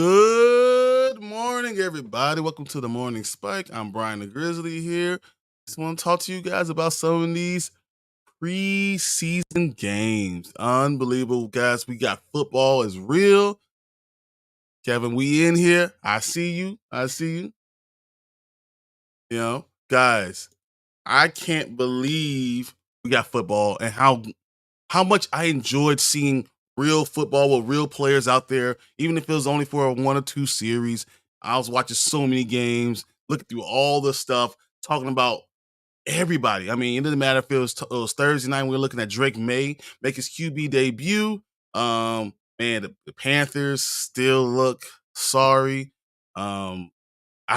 Good morning, everybody. Welcome to the Morning Spike. I'm Brian the Grizzly here. Just want to talk to you guys about some of these preseason games. Unbelievable, guys. We got football is real. Kevin, we in here. I see you. Guys, I can't believe we got football and how much I enjoyed seeing real football with real players out there, even if it was only for a 1 or 2 series. I was watching so many games, looking through all the stuff, talking about everybody. I mean, it didn't matter if it was Thursday night. We were looking at Drake May make his QB debut. Man, the Panthers still look sorry. I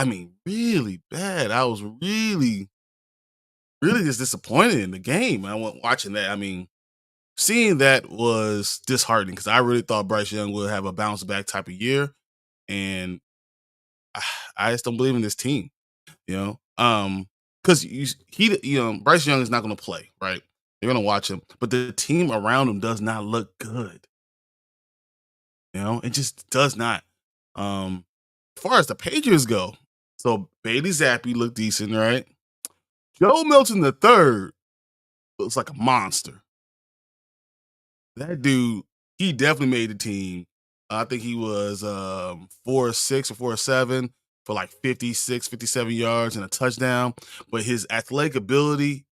mean, really bad. I was really just disappointed in the game. I went watching that. I mean, seeing that was disheartening because I really thought Bryce Young would have a bounce back type of year, and I just don't believe in this team. Because Bryce Young is not going to play, right? They're going to watch him, but the team around him does not look good. It just does not. As far as the Patriots go, so Bailey Zappi looked decent, right? Joe Milton III looks like a monster. That dude, he definitely made the team. I think he was 4-6 or 4-7 for like 56, 57 yards and a touchdown. But his athletic ability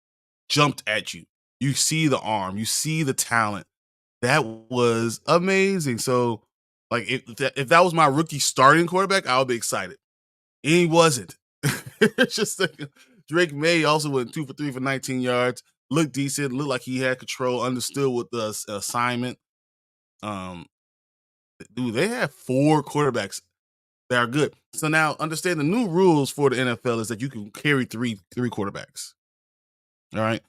jumped at you. You see the arm, you see the talent. That was amazing. So, like, if that was my rookie starting quarterback, I would be excited. And he wasn't. It's just like Drake May also went 2 for 3 for 19 yards. Looked decent. Looked like he had control. Understood what the assignment. Dude, they have 4 quarterbacks that are good. So now, understand the new rules for the NFL is that you can carry three quarterbacks. All right,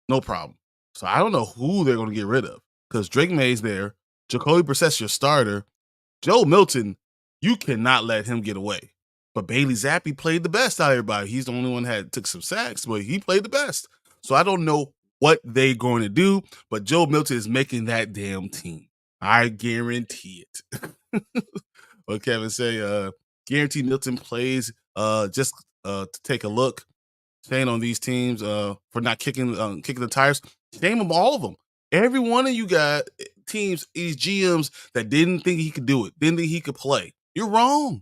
no problem. So I don't know who they're going to get rid of because Drake May's there. Jacoby Brissett's your starter. Joe Milton, you cannot let him get away. But Bailey Zappi played the best out of everybody. He's the only one that took some sacks, but he played the best. So I don't know what they're going to do, but Joe Milton is making that damn team. I guarantee it. What Kevin say, guarantee Milton plays just to take a look. Shame on these teams for not kicking the tires. Shame on all of them. Every one of you got teams, these GMs that didn't think he could do it, didn't think he could play. You're wrong.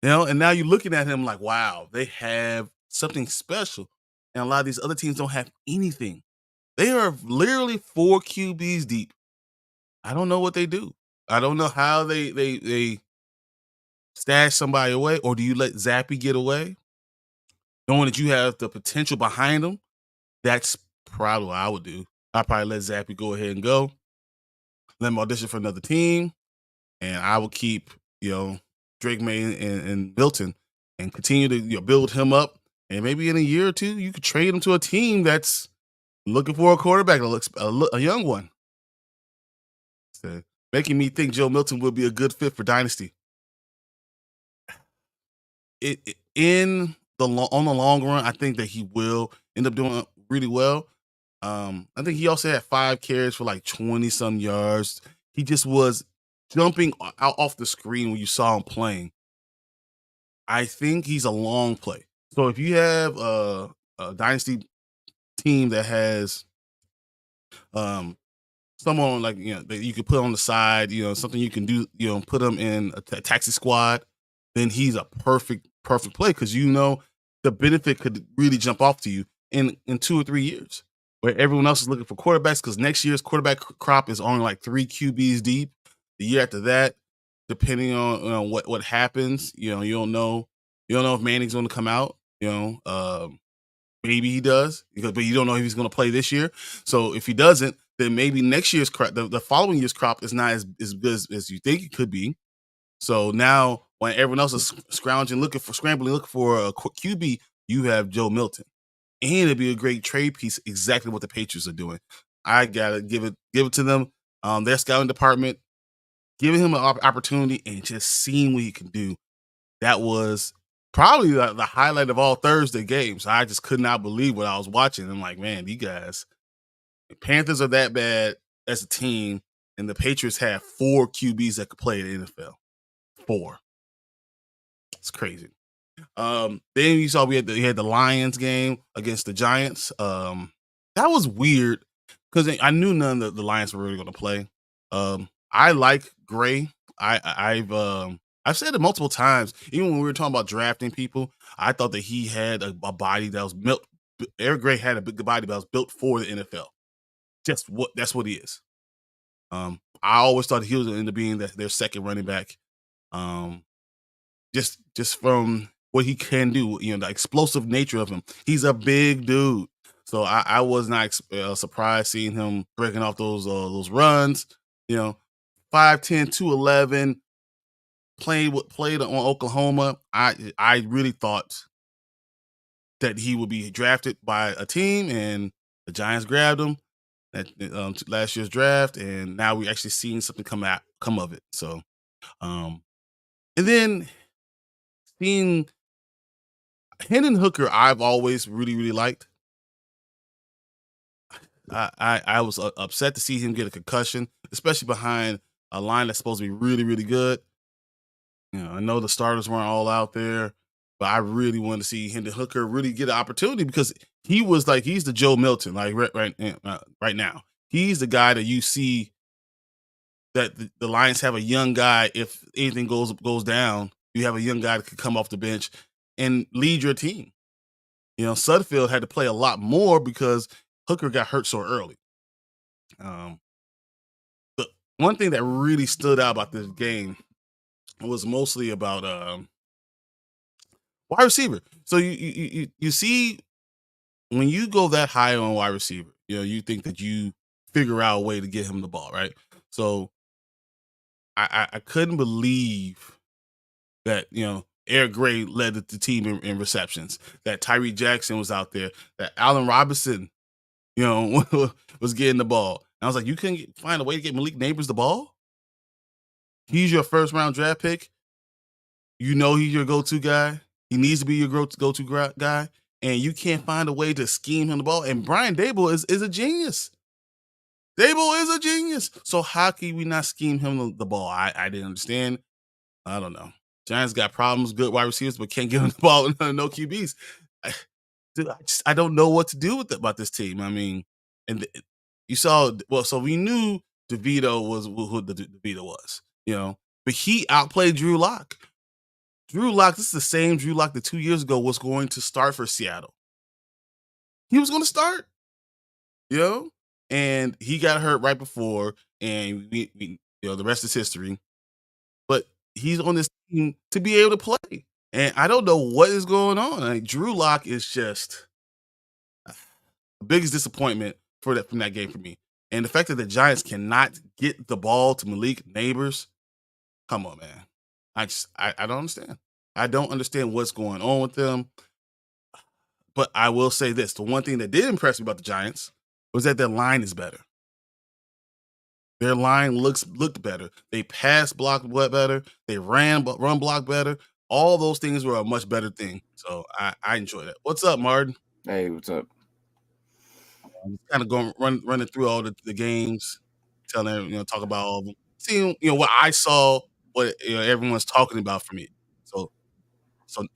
And now you're looking at him like, wow, they have something special. And a lot of these other teams don't have anything. They are literally 4 QBs deep. I don't know what they do. I don't know how they stash somebody away, or do you let Zappi get away? Knowing that you have the potential behind him, that's probably what I would do. I'd probably let Zappi go ahead and go. Let him audition for another team, and I will keep, Drake May and Milton and continue to build him up. And maybe in a year or two, you could trade him to a team that's looking for a quarterback that looks a young one. So, making me think Joe Milton would be a good fit for Dynasty. On the long run, I think that he will end up doing really well. I think he also had 5 carries for like 20-some yards. He just was jumping out off the screen when you saw him playing. I think he's a long play. So if you have a dynasty team that has someone like that you could put on the side, something you can do, put him in a taxi squad, then he's a perfect play because the benefit could really jump off to you in 2 or 3 years, where everyone else is looking for quarterbacks because next year's quarterback crop is only like 3 QBs deep. The year after that, depending on what happens, you don't know if Manning's going to come out. Maybe he does, but you don't know if he's going to play this year. So if he doesn't, then maybe next year's crop, the following year's crop is not as good as you think it could be. So now when everyone else is scrambling, looking for a QB, you have Joe Milton. And it'd be a great trade piece, exactly what the Patriots are doing. I gotta give it to them. Their scouting department, giving him an opportunity and just seeing what he can do. That was probably the highlight of all Thursday games. I just could not believe what I was watching. I'm like, man, you guys, the Panthers are that bad as a team. and the Patriots have 4 QBs that could play in the NFL. 4. It's crazy. Then you saw we had the Lions game against the Giants. That was weird because I knew none of the Lions were really going to play. I like Gray. I've said it multiple times. Even when we were talking about drafting people, I thought that he had a body that was built. Eric Gray had a big body that was built for the NFL. That's what he is. I always thought he was going to end up being their second running back. Just from what he can do, the explosive nature of him. He's a big dude. So I was not surprised seeing him breaking off those runs. 5'10", 211, played on Oklahoma. I really thought that he would be drafted by a team, and the Giants grabbed him at last year's draft, and now we're actually seeing something come of it. So, and then seeing Hendon Hooker, I've always really, really liked. I was upset to see him get a concussion, especially behind a line that's supposed to be really, really good. I know the starters weren't all out there, but I really wanted to see Hendon Hooker really get an opportunity because he's the Joe Milton, like right now. He's the guy that you see that the Lions have a young guy. If anything goes down, you have a young guy that could come off the bench and lead your team. Sudfeld had to play a lot more because Hooker got hurt so early. But one thing that really stood out about this game was mostly about wide receiver. So you see when you go that high on wide receiver, you think that you figure out a way to get him the ball, right? So I couldn't believe that Eric Gray led the team in receptions, that Tyree Jackson was out there, that Allen Robinson, was getting the ball. And I was like, you couldn't find a way to get Malik Neighbors the ball? He's your first round draft pick. He's your go-to guy. He needs to be your go-to guy. And you can't find a way to scheme him the ball. And Brian Daboll is a genius. Daboll is a genius. So how can we not scheme him the ball? I didn't understand. I don't know. Giants got problems, good wide receivers, but can't give him the ball. No QBs. I don't know what to do about this team. I mean, and you saw, so we knew DeVito was who DeVito was, but he outplayed Drew Lock. Drew Lock, this is the same Drew Lock that 2 years ago was going to start for Seattle. He was going to start, and he got hurt right before, and we the rest is history. But he's on this team to be able to play. And I don't know what is going on. Like, Drew Lock is just the biggest disappointment from that game for me. And the fact that the Giants cannot get the ball to Malik Neighbors, come on, man. I don't understand. I don't understand what's going on with them. But I will say this. The one thing that did impress me about the Giants was that their line is better. Their line looked better. They pass block better. They run block better. All those things were a much better thing. So I enjoy that. What's up, Martin? Hey, what's up? I'm kind of going running through all the games, telling talk about all of them, seeing what I saw, what everyone's talking about for me. So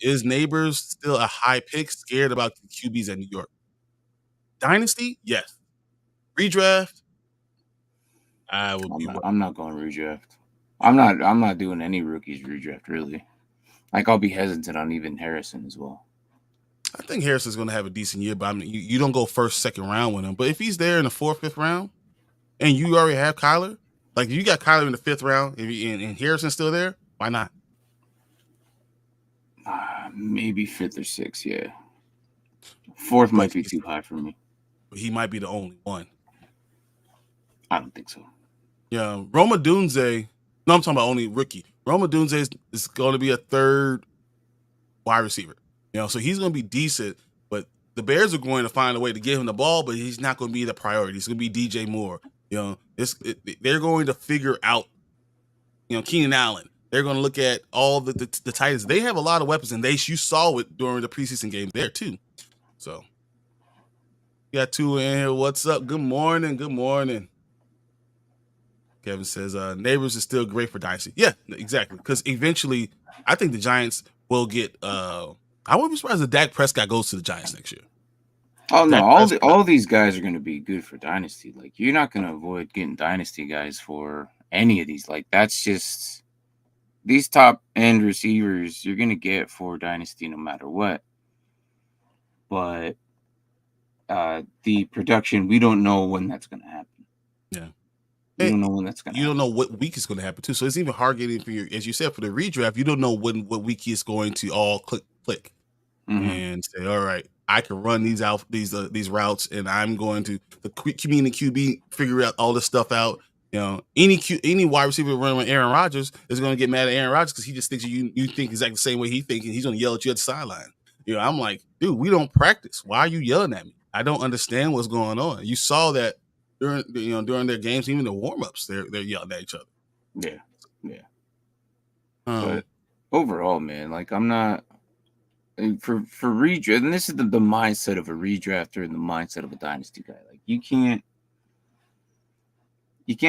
is Neighbors still a high pick? Scared about the QBs at New York? Dynasty, yes. Redraft, I would be. I'm not going redraft. I'm not doing any rookies redraft really. Like I'll be hesitant on even Harrison as well. I think Harrison's going to have a decent year, but I mean, you don't go first, second round with him. But if he's there in the 4th, 5th round, and you already have Kyler, like you got Kyler in the 5th round, and Harrison's still there, why not? Maybe 5th or 6th, yeah. 4th might be too high for me. He might be the only one. I don't think so. Yeah, Roma Dunze. No, I'm talking about only rookie. Roma Dunze is going to be a 3rd wide receiver. So he's going to be decent, but the Bears are going to find a way to give him the ball, but he's not going to be the priority. He's going to be DJ Moore. They're going to figure out, Keenan Allen. They're going to look at all the Titans. They have a lot of weapons, and you saw it during the preseason games there too. So, we got 2 in here. What's up? Good morning. Good morning. Kevin says, Neighbors is still great for Dynasty. Yeah, exactly. Because eventually, I think the Giants will get. I wouldn't be surprised if Dak Prescott goes to the Giants next year. Oh no, Dak all these guys are going to be good for Dynasty. Like you're not going to avoid getting Dynasty guys for any of these. Like that's just these top end receivers you're going to get for Dynasty no matter what. But the production, we don't know when that's going to happen. Yeah. We don't know when that's going to happen. You don't know what week is going to happen too. So it's even hard getting for your, as you said, for the redraft, you don't know what week is going to all click and say, all right, I can run these out, these routes, and I'm going to the community QB figure out all this stuff out. You know, any wide receiver running with Aaron Rodgers is going to get mad at Aaron Rodgers because he just thinks you think exactly the same way he thinks, and he's going to yell at you at the sideline. You know, I'm like, dude, we don't practice. Why are you yelling at me? I don't understand what's going on. You saw that during their games, even the warm-ups, they're yelling at each other. Yeah. But overall, man, like I'm not for redraft, and this is the mindset of a redrafter and the mindset of a dynasty guy. Like you can't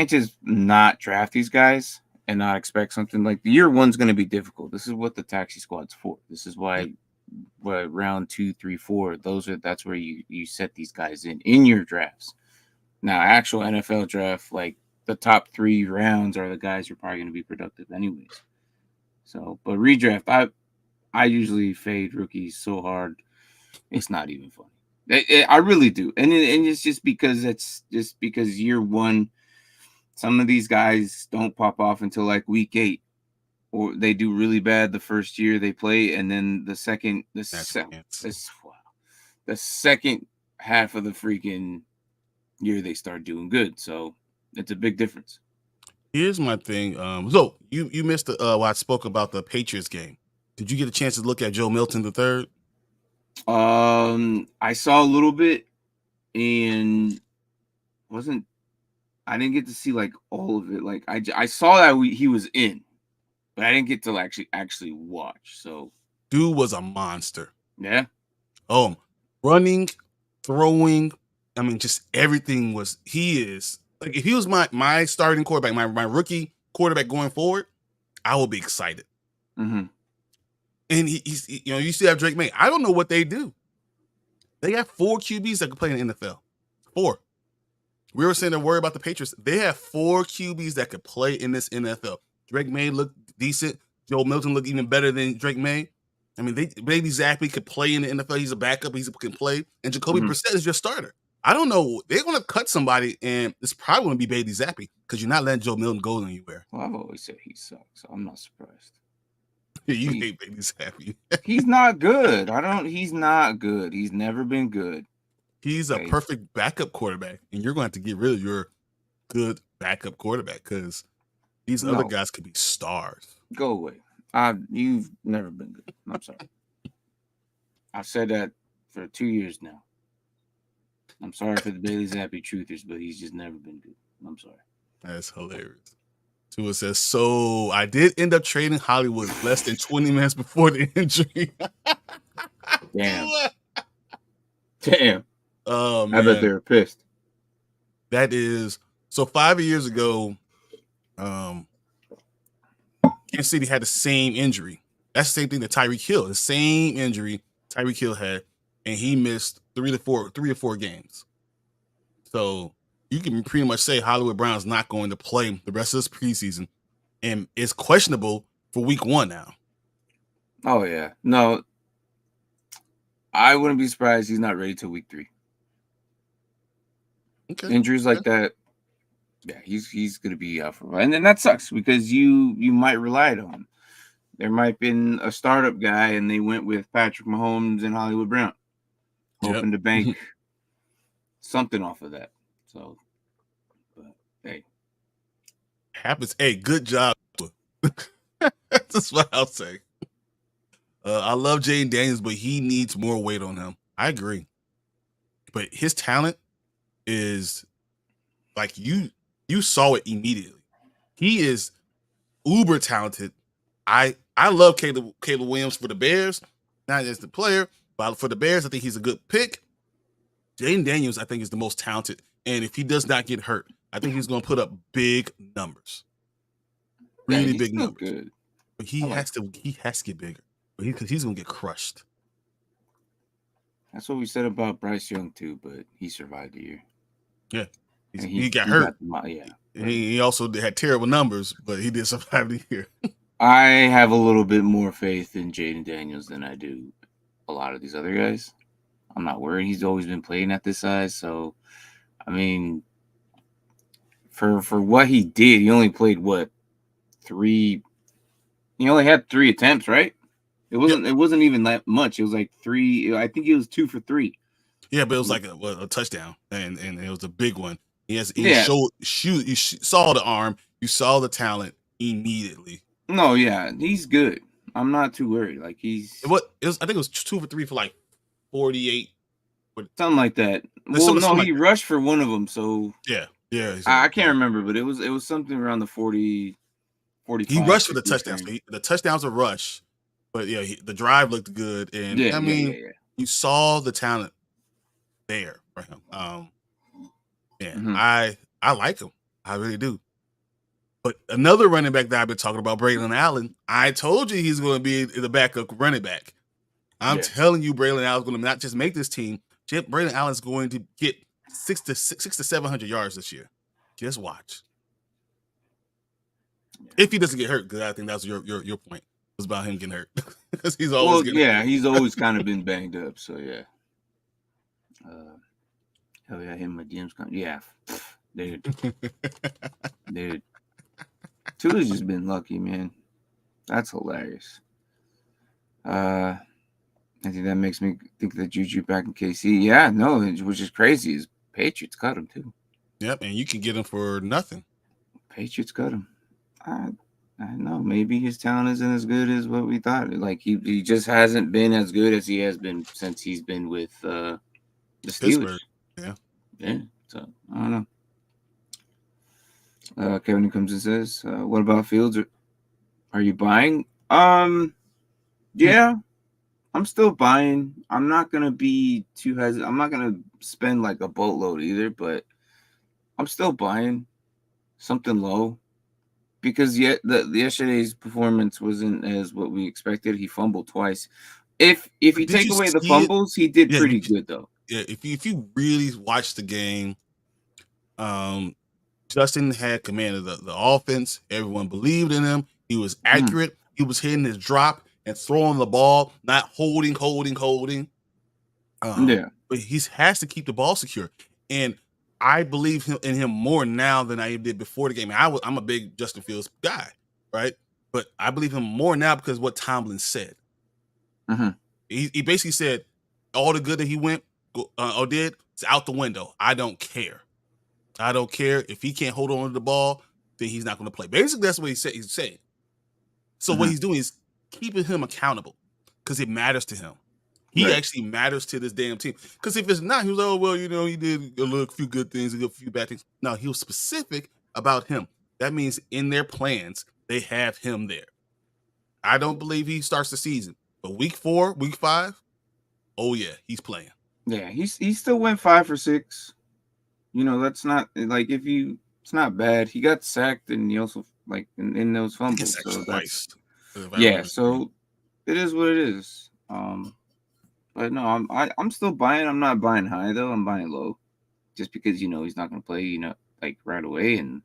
just not draft these guys and not expect something. Like the year one's going to be difficult. This is what the taxi squad's for. This is why round 2, 3, 4, that's where you set these guys in your drafts. Now, actual NFL draft, like the top 3 rounds are the guys who are probably going to be productive anyways. So, but redraft, I usually fade rookies so hard, it's not even funny. I really do, and it's just because year one, some of these guys don't pop off until like week 8, or they do really bad the first year they play, and then the second half of the freaking year they start doing good. So it's a big difference. Here's my thing. So you missed what I spoke about the Patriots game. Did you get a chance to look at Joe Milton III? I saw a little bit, and I didn't get to see like all of it. Like I saw that he was in, but I didn't get to actually watch. So dude was a monster. Yeah. Running, throwing. I mean, just everything was. He is like if he was my starting quarterback, my rookie quarterback going forward, I will be excited. Mm-hmm. And he's you still have Drake May. I don't know what they do. They have 4 QBs that can play in the NFL. 4. We were saying they're worried about the Patriots. They have 4 QBs that could play in this NFL. Drake May looked decent. Joe Milton looked even better than Drake May. I mean, Bailey Zappi could play in the NFL. He's a backup. He can play. And Jacoby Brissett is your starter. I don't know. They're going to cut somebody, and it's probably going to be Bailey Zappi because you're not letting Joe Milton go anywhere. Well, I've always said he sucks, so I'm not surprised. You hate Bailey Zappi. He's not good. He's not good. He's never been good. He's a perfect backup quarterback, and you're going to have to get rid of your good backup quarterback because these other guys could be stars. Go away. You've never been good. I'm sorry. I've said that for 2 years now. I'm sorry for the Bailey Zappi truthers, but he's just never been good. I'm sorry. That's hilarious. Tua says, so I did end up trading Hollywood less than 20 minutes before the injury. Damn. Oh, man. I bet they were pissed. That is, so 5 years ago, Kansas City had the same injury. That's the same thing that Tyreek Hill, the same injury Tyreek Hill had, and he missed 3 or 4 games. So you can pretty much say Hollywood Brown's not going to play the rest of this preseason, and it's questionable for week 1 now. Oh, yeah. No, I wouldn't be surprised he's not ready till week 3. Okay. Injuries like that, yeah, he's going to be out for a while. And then that sucks because you might rely on him. There might have been a startup guy, and they went with Patrick Mahomes and Hollywood Brown, hoping to bank something off of that. So, but hey, happens. Hey, good job. That's what I'll say. I love Jaden Daniels, but he needs more weight on him. I agree, but his talent is like you saw it immediately. He is uber talented. I love Caleb Williams for the Bears, not as the player, but for the Bears, I think he's a good pick. Jaden Daniels, I think, is the most talented, and if he does not get hurt, I think he's going to put up big numbers, Yeah, really he's big still numbers. good. But he I like has to get bigger. But he's going to get crushed. That's what we said about Bryce Young too, but he survived the year. Yeah, And he got hurt. Yeah. He also had terrible numbers, but he did survive the year. I have a little bit more faith in Jaden Daniels than I do a lot of these other guys. I'm not worried. He's always been playing at this size, so I mean, for what he did, he only played what 3. He only had 3 attempts, right? It wasn't even that much. It was like 3. I think he was 2 for 3. Yeah, but it was like a touchdown, and it was a big one. He Yeah. you saw the arm, you saw the talent immediately. No, yeah, he's good. I'm not too worried. Like I think it was 2 for 3 for like 48. Something like that. Well, no, he rushed for one of them, so yeah. I can't remember, but it was something around the 40, 45. He rushed for the touchdown. So the touchdown's a rush, but yeah, the drive looked good, and you saw the talent there for him. I like him. I really do. But another running back that I've been talking about, Braylon Allen, I told you he's going to be the backup running back. I'm telling you, Braylon Allen's going to not just make this team. Braylon Allen's going to get 600 to 700 yards this year. Just watch. If he doesn't get hurt, because I think that's your point was about him getting hurt. Because he's always he's always kind of been banged up. So yeah. Hell yeah, him and DM's coming. Yeah, dude. Tua's just been lucky, man. That's hilarious. I think that makes me think that Juju back in KC. Yeah, no, which is crazy is Patriots cut him too. Yep, and you can get him for nothing. Patriots cut him. I know. Maybe his talent isn't as good as what we thought. Like he just hasn't been as good as he has been since he's been with the Steelers. Pittsburgh. Yeah. So I don't know. Kevin comes and says, "What about Fields? Are you buying?" Yeah, I'm still buying. I'm not gonna be too hesitant. I'm not gonna spend like a boatload either, but I'm still buying something low. Because yesterday's performance wasn't as what we expected. He fumbled twice. If you take away the fumbles, he did pretty good though. Yeah, if you really watch the game, Justin had command of the offense. Everyone believed in him. He was accurate. He was hitting his drop and throwing the ball, not holding. But he has to keep the ball secure. And I believe in him more now than I did before the game. I'm a big Justin Fields guy, right? But I believe him more now because of what Tomlin said. He basically said all the good that he went or did is out the window. I don't care. If he can't hold on to the ball, then he's not going to play. Basically, that's what he's saying. So what he's doing is keeping him accountable because it matters to him. He actually matters to this damn team. Because if it's not, he was, oh, well, he did a few good things, a few bad things. No, he was specific about him. That means in their plans, they have him there. I don't believe he starts the season. But week 4, week 5, oh, yeah, he's playing. Yeah, he still went 5 for 6. That's not like it's not bad. He got sacked and he also like in those fumbles. So that's so it is what it is. But no, I'm still buying. I'm not buying high though. I'm buying low, just because he's not going to play like right away, and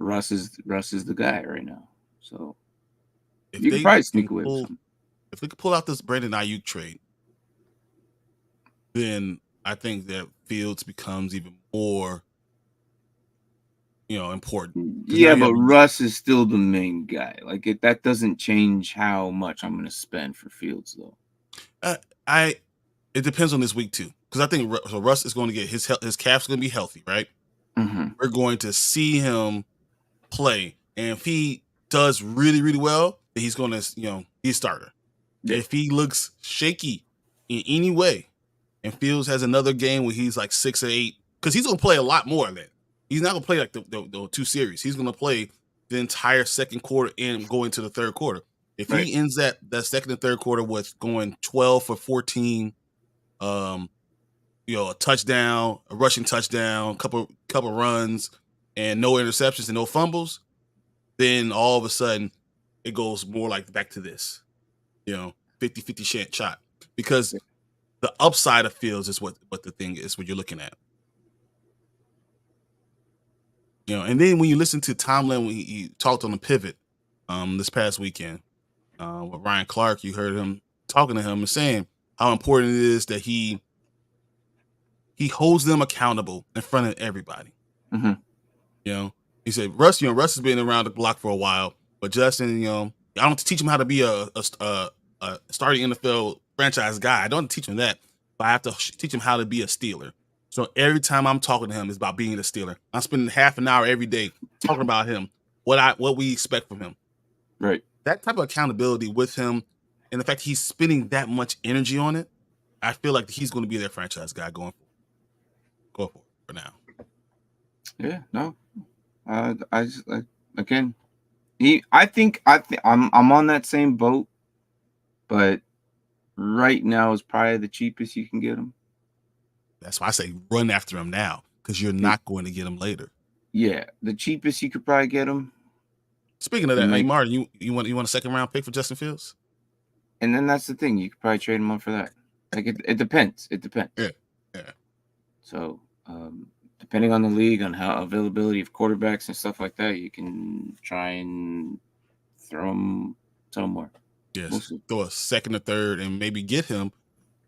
Russ is the guy right now. So you can probably sneak away with something. If we could pull out this Brandon Ayuk trade, then I think that Fields becomes even more, important. Yeah, but Russ is still the main guy. Like that doesn't change how much I'm going to spend for Fields though. It depends on this week too, because I think Russ is going to get his calf's going to be healthy, right? We're going to see him play, and if he does really, really well, then he's going to, he's starter. Yeah. If he looks shaky in any way, and Fields has another game where he's like 6 or 8, because he's going to play a lot more of that. He's not going to play like the 2 series. He's going to play the entire second quarter and go into the third quarter. If he ends that second and third quarter with going 12 for 14, a touchdown, a rushing touchdown, couple runs, and no interceptions and no fumbles, then all of a sudden it goes more like back to this, 50-50 shot. Because the upside of Fields is what the thing is, what you're looking at. And then when you listen to Tomlin when he talked on the pivot this past weekend with Ryan Clark, you heard him talking to him and saying how important it is that he holds them accountable in front of everybody. Mm-hmm. He said Russ has been around the block for a while, but Justin, I don't teach him how to be a starting NFL franchise guy. I don't teach him that, but I have to teach him how to be a Steeler. So every time I'm talking to him, it's about being a Steeler. I'm spending half an hour every day talking about him, what we expect from him. Right. That type of accountability with him, and the fact he's spending that much energy on it, I feel like he's going to be their franchise guy going for now. Yeah. No. I just again. I think I'm on that same boat, but right now is probably the cheapest you can get him. That's why I say run after him now, because you're not going to get him later. Yeah, the cheapest you could probably get him. Speaking of that, hey Martin, you want a second round pick for Justin Fields? And then that's the thing, you could probably trade him on for that. Like it depends. It depends. Yeah. So depending on the league, on how availability of quarterbacks and stuff like that, you can try and throw him somewhere. Yes, throw a second or third, and maybe get him,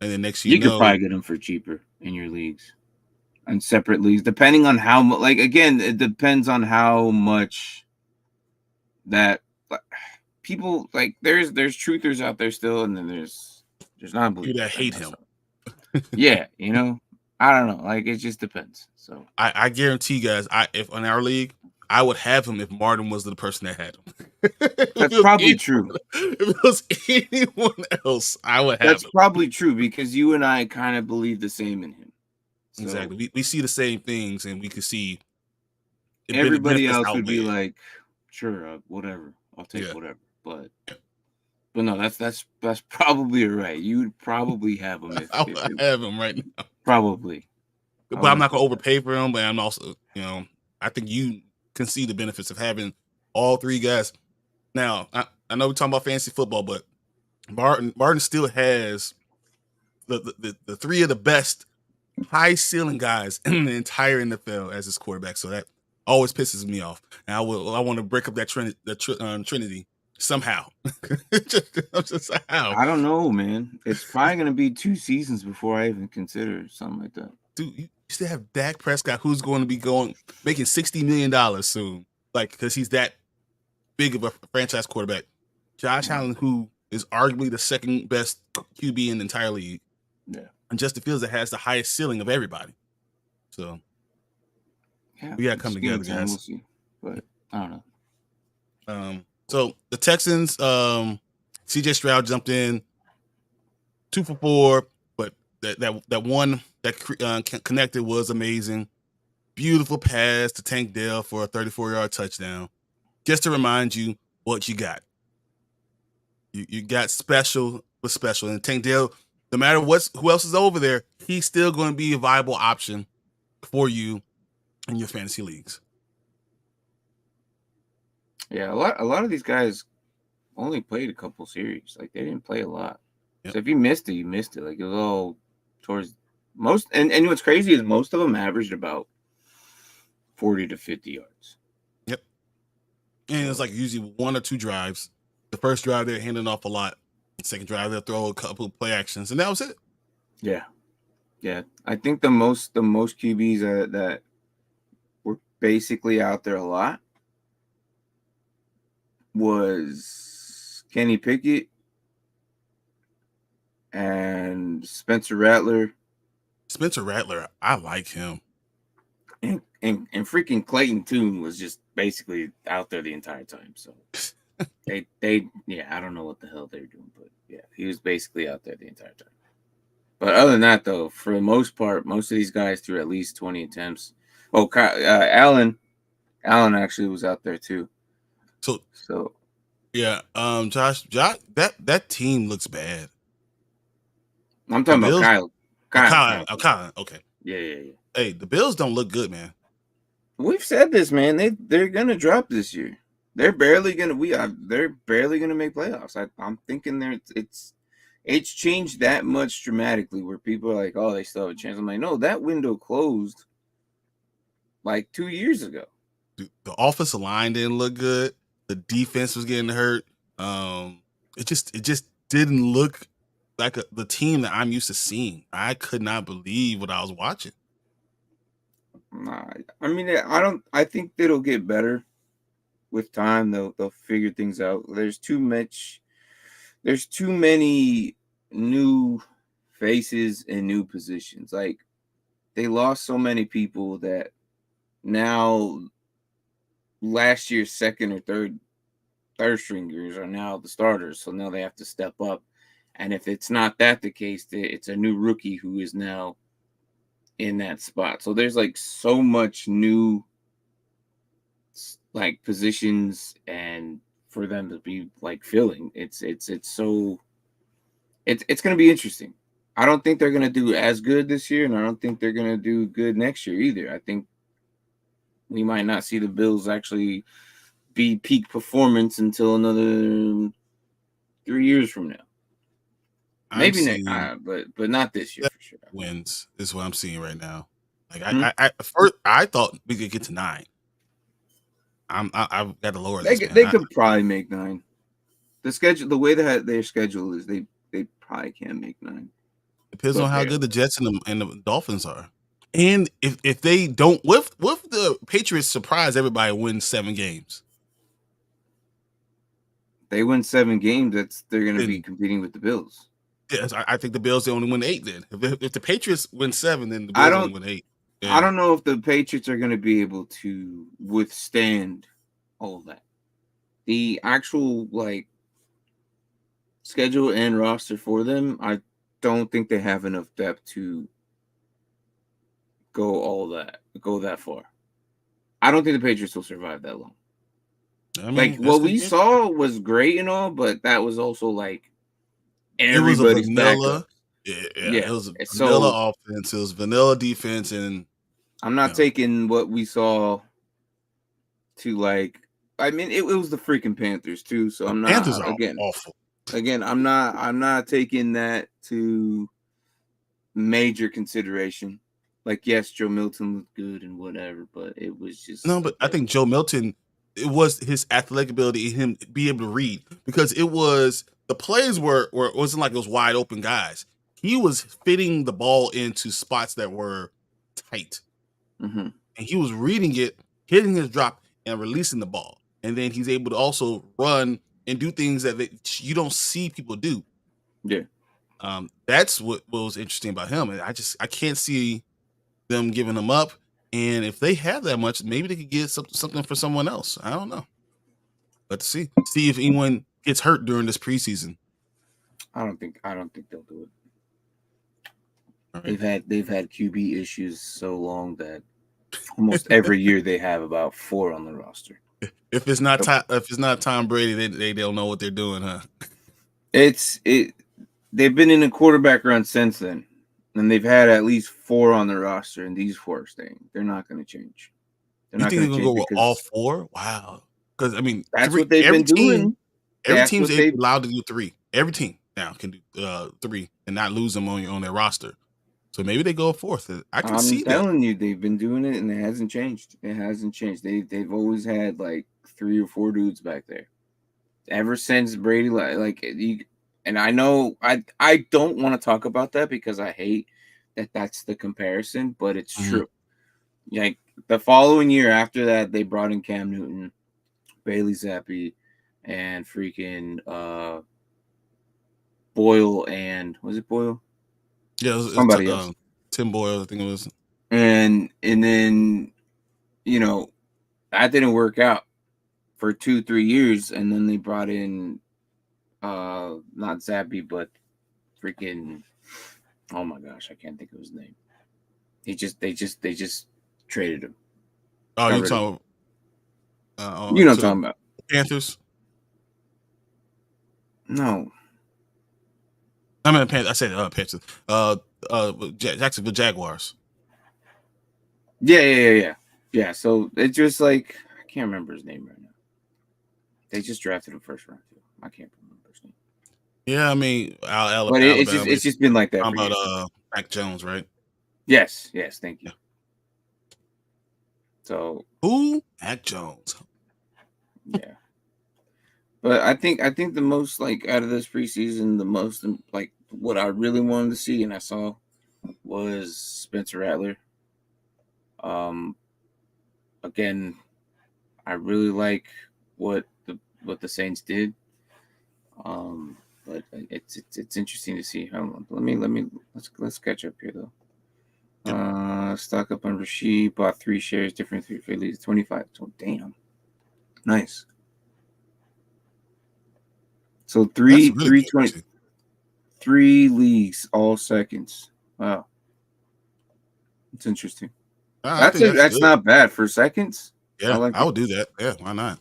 and then next year you could probably get him for cheaper in your leagues, and separate leagues, depending on how much. Like again, it depends on how much that people like. There's truthers out there still, and then there's non-believers that hate him. Yeah, I don't know. Like it just depends. So I guarantee you guys, if on our league, I would have him if Martin was the person that had him. That's probably true. If it was anyone else, I would have That's him. probably true because you and I kind of believe the same in him. So exactly. We see the same things, and we could see everybody else would be like, sure, whatever. I'll take whatever. But no, that's probably right. You would probably have him. I have him right now. Probably. But I'm not going to overpay for him. But I'm also, I think you can see the benefits of having all three guys. Now, I know we're talking about fantasy football, but Martin still has the three of the best high ceiling guys in the entire NFL as his quarterback. So that always pisses me off. And I want to break up that trinity somehow. just how. I don't know, man. It's probably going to be 2 seasons before I even consider something like that. Dude, you still have Dak Prescott, who's going to be making $60 million soon, because he's that big of a franchise quarterback. Josh Allen, who is arguably the second best QB in the entire league. Yeah. And Justin Fields that has the highest ceiling of everybody. So we got to come together, guys. We'll see. But I don't know. So the Texans, CJ Stroud jumped in 2 for 4, but that one that connected was amazing. Beautiful pass to Tank Dell for a 34-yard touchdown. Just to remind you what you got. You got special with special. And Tank Dell, no matter who else is over there, he's still going to be a viable option for you in your fantasy leagues. Yeah, a lot of these guys only played a couple series. Like they didn't play a lot. Yep. So if you missed it, you missed it. Like it was all towards most. And what's crazy is most of them averaged about 40 to 50 yards. Yep. And it's like usually 1 or 2 drives. The first drive they're handing off a lot. The second drive they'll throw a couple of play actions, and that was it. Yeah. I think the most QBs that were basically out there a lot was Kenny Pickett and Spencer Rattler. I like him. And freaking Clayton Tune was just basically out there the entire time. So they I don't know what the hell they're doing, but yeah, he was basically out there the entire time. But other than that, though, for the most part, most of these guys threw at least 20 attempts. Oh, Allen actually was out there too. So yeah, Josh, that team looks bad. I'm talking about Kyle. Kyle. Kyle. Okay. Yeah. Hey, the Bills don't look good, man. We've said this, man. They're gonna drop this year. They're barely gonna they're barely gonna make playoffs. I'm thinking it's changed that much dramatically where people are like, oh, they still have a chance. I'm like, no, that window closed like 2 years ago. Dude, the offensive line didn't look good. The defense was getting hurt. It just didn't look like the team that I'm used to seeing. I could not believe what I was watching. Nah, I mean, I think it'll get better with time. They'll figure things out. There's too many new faces and new positions. Like they lost so many people that now last year's second or third stringers are now the starters. So now they have to step up. And if it's not the case, it's a new rookie who is now in that spot. So there's like so much new like positions and for them to be like filling. It's going to be interesting. I don't think they're going to do as good this year, and I don't think they're going to do good next year either. I think we might not see the Bills actually be peak performance until another 3 years from now. Maybe next, but not this year for sure. Wins is what I'm seeing right now. Like I first I thought we could get to 9. I've got to lower this. They could probably make 9. The way that their schedule is, they probably can make 9. Depends on how good the Jets and the Dolphins are. And if they don't, with the Patriots surprise everybody, win 7 games. They win 7 games. They're going to be competing with the Bills. Yes, I think the Bills only win 8. Then if the Patriots win 7, then the Bills only win 8. Yeah. I don't know if the Patriots are going to be able to withstand all that. The actual like schedule and roster for them, I don't think they have enough depth to go that far. I don't think the Patriots will survive that long. I mean, like what we saw was great and all, but that was also like everybody's vanilla. Yeah, it was a vanilla offense. It was vanilla defense, and I'm not taking what we saw to like. I mean, it was the freaking Panthers too. So I'm not. Panthers are awful. Again, I'm not taking that to major consideration. Like, yes, Joe Milton looked good and whatever, but it was just but I think Joe Milton, it was his athletic ability and him be able to read, because it was the plays it wasn't like it was wide open guys. He was fitting the ball into spots that were tight, and he was reading it, hitting his drop, and releasing the ball. And then he's able to also run and do things that you don't see people do. Yeah, that's what was interesting about him. And I can't see them giving him up. And if they have that much, maybe they could get something for someone else. I don't know. Let's see if anyone gets hurt during this preseason. I don't think they'll do it. Right. They've had QB issues so long that almost every year they have about 4 on the roster. If it's not Tom Brady, they don't know what they're doing, huh? They've been in a quarterback run since then, and they've had at least 4 on the roster, and these 4 are staying. They're not going to change. You think they're going to go with all 4? Wow. Because I mean, that's what they've been doing. Every team's allowed to do 3. Every team now can do 3 and not lose them on their roster. So maybe they go 4th. I can see that. I'm telling you, they've been doing it, and it hasn't changed. It hasn't changed. They've always had like 3 or 4 dudes back there. Ever since Brady, and I know I don't want to talk about that because I hate that's the comparison, but it's true. Like the following year after that, they brought in Cam Newton, Bailey Zappi, and freaking Boyle, and was it Boyle? Yeah, it was somebody else. Tim Boyle, I think it was. And then, that didn't work out for 2-3 years, and then they brought in not Zappi, but freaking, oh my gosh, I can't think of his name. They just traded him. Oh, you talking? You know what I'm talking about? Panthers. No. I mean, I said Panthers. Jacksonville Jaguars. Yeah. So it's just like I can't remember his name right now. They just drafted him first round too. I can't remember his name. Yeah, I mean But Alabama. it's just been like that for About years. Mac Jones, right? Yes, thank you. Yeah. So who? Mac Jones. Yeah. But I think the most like out of this preseason, the most like what I really wanted to see and I saw was Spencer Rattler. Again, I really like what the Saints did. But it's interesting to see. Let's catch up here though. Yep. Stock up on Rashid, bought 3 shares, different 3 for leads, 25. So damn, nice. So 3 20, 3 leagues, all seconds. Wow, it's interesting. That's not bad for seconds. Yeah, I would do that. Yeah, why not?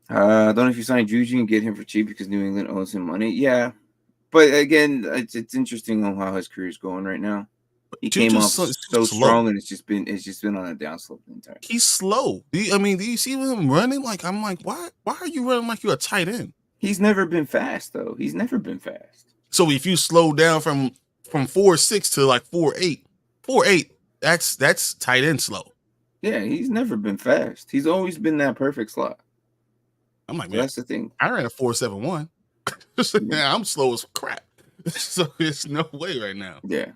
I don't know if you sign Juju and get him for cheap because New England owes him money. Yeah, but again, it's interesting on how his career is going right now. He came off so strong, and it's just been on a downslope the entire time. He's slow. Do you see him running? Like I'm like, why are you running like you're a tight end? He's never been fast though. He's never been fast. So if you slow down from 4.6 to like 4.8, that's tight end slow. Yeah, he's never been fast. He's always been that perfect slot. I'm like, man, that's the thing. I ran a 4.71. Yeah, I'm slow as crap. So there's no way right now. Yeah.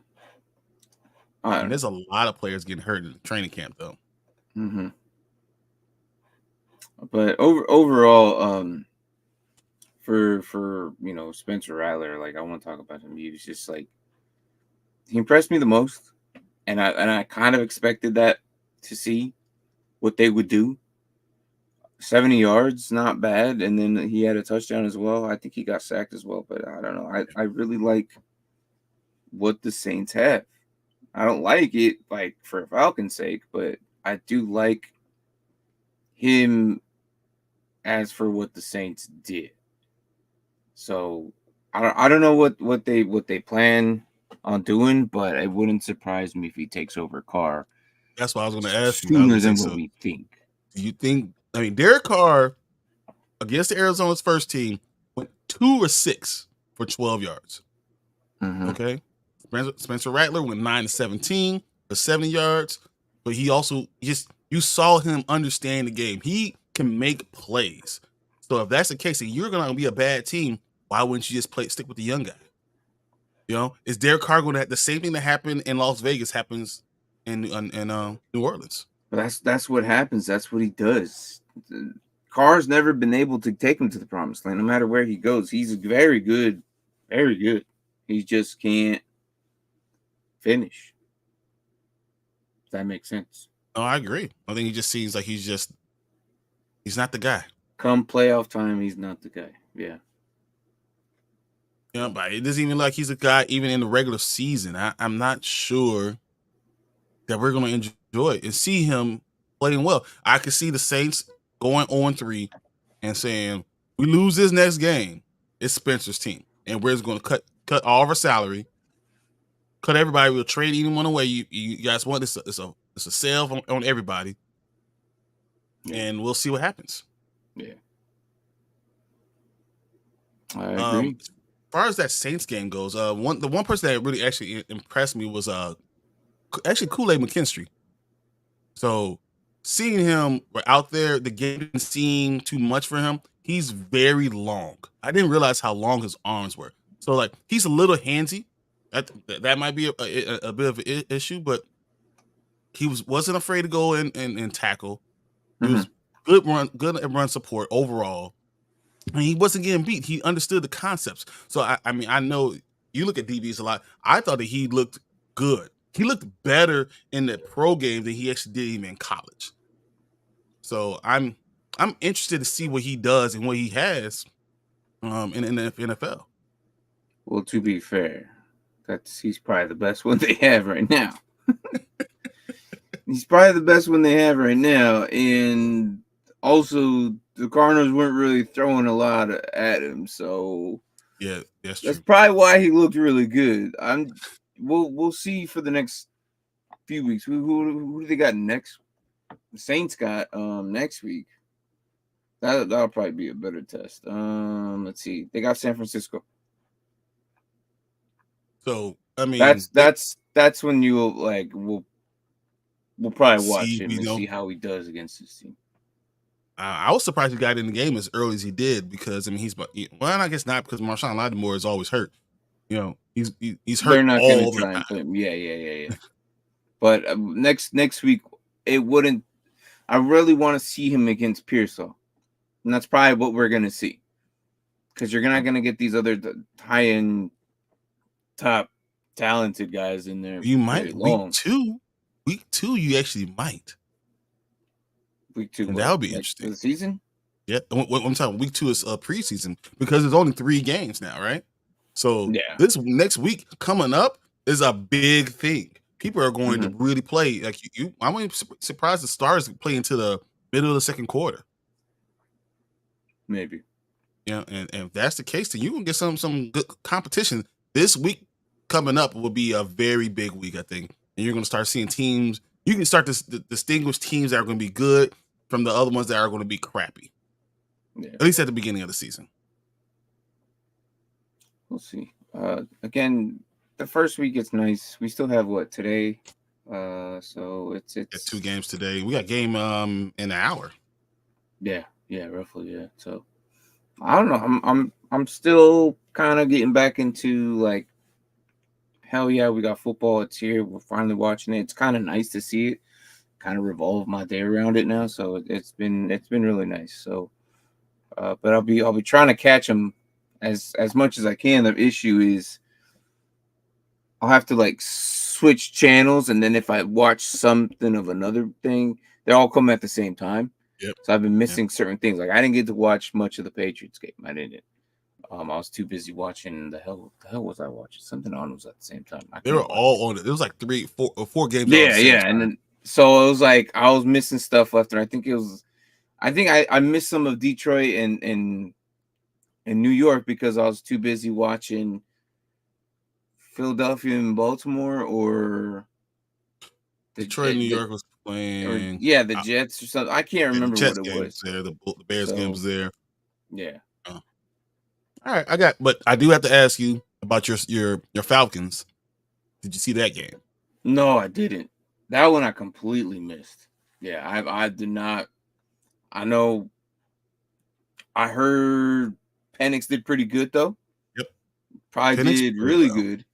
And there's a lot of players getting hurt in the training camp though. Mm-hmm. But overall, for Spencer Rattler, like I want to talk about him. He was just like he impressed me the most, and I kind of expected that to see what they would do. 70 yards, not bad, and then he had a touchdown as well. I think he got sacked as well, but I don't know. I really like what the Saints have. I don't like it like for Falcons' sake, but I do like him as for what the Saints did. So I don't know what they plan on doing, but it wouldn't surprise me if he takes over Carr. That's what I was going to ask you. Sooner than what we think. Do you think? I mean, Derek Carr against the Arizona's first team went 2 or 6 for 12 yards. Mm-hmm. Okay, Spencer Rattler went 9 to 17 for 70 yards, but he also you saw him understand the game. He can make plays. So if that's the case, and you're going to be a bad team, why wouldn't you just stick with the young guy? You know, is Derek Carr going to have the same thing that happened in Las Vegas happens in New Orleans? But that's what happens. That's what he does. Carr's never been able to take him to the promised land, no matter where he goes. He's very good, very good. He just can't finish. If that makes sense. Oh, I agree. I think he just seems like he's not the guy. Come playoff time, he's not the guy. Yeah. Yeah, but it doesn't even like he's a guy even in the regular season. I'm not sure that we're going to enjoy it and see him playing well. I could see the Saints going 0-3 and saying, we lose this next game, it's Spencer's team. And we're just going to cut all of our salary, cut everybody. We'll trade anyone away. You guys want this? It's a sale on everybody. Yeah. And we'll see what happens. Yeah. I agree. As far as that Saints game goes, the one person that really actually impressed me was actually Kool-Aid McKinstry. So seeing him out there, the game didn't seem too much for him. He's very long. I didn't realize how long his arms were. So like he's a little handsy. That might be a bit of an issue, but he wasn't afraid to go in and tackle. He was good at run support overall. And he wasn't getting beat. He understood the concepts. So I mean, I know you look at DBs a lot. I thought that he looked good. He looked better in the pro game than he actually did even in college. So I'm interested to see what he does and what he has in the NFL. Well, to be fair, he's probably the best one they have right now. He's probably the best one they have right now, and also the Cardinals weren't really throwing a lot at him, so yeah, that's true. That's probably why he looked really good. we'll see for the next few weeks. Who do they got next? The Saints got next week. That'll probably be a better test. Let's see. They got San Francisco. So I mean, that's when you'll we'll probably watch see, him and see how he does against this team. I was surprised he got in the game as early as he did because I mean I guess not because Marshawn Lattimore is always hurt. You know, he's hurt. They're not going to try and play him. Yeah. But next week it wouldn't. I really want to see him against Pearsall, and that's probably what we're gonna see because you're not gonna get these other high-end, top talented guys in there. You might week two. You actually might. Week 2, and that would be interesting. The season. Yeah, I'm talking week 2 is preseason because there's only 3 games now, right? So this next week coming up is a big thing. People are going to really play like you. I wouldn't be surprised the Stars play into the middle of the second quarter. Maybe. Yeah, and if that's the case, then you can get some good competition. This week coming up will be a very big week, I think, and you're going to start seeing teams. You can start to distinguish teams that are going to be good from the other ones that are going to be crappy. Yeah. At least at the beginning of the season. We'll see. Again, the first week it's nice. We still have what today? So it's 2 games today. We got game in an hour. Yeah, roughly, yeah. So I don't know. I'm still kind of getting back into like, hell yeah, we got football. It's here. We're finally watching it. It's kind of nice to see it. Kind of revolve my day around it now. So it's been really nice. So, but I'll be trying to catch them as much as I can. The issue is I'll have to like switch channels, and then if I watch something of another thing, they all come at the same time. Yep. So I've been missing certain things. Like I didn't get to watch much of the Patriots game. I didn't. I was too busy watching the hell was I watching? Something on was at the same time. They were all on it. It was like 4 games. Yeah. And then so it was like I was missing stuff left, and I think I missed some of Detroit and New York because I was too busy watching Philadelphia and Baltimore or Detroit, New York was playing. The Jets or something. I can't remember what it was. There, the Bears game was there. Yeah. All right, but I do have to ask you about your Falcons. Did you see that game? No, I didn't. That one I completely missed. Yeah, I did not. I know. I heard Penix did pretty good though. Yep, probably did really good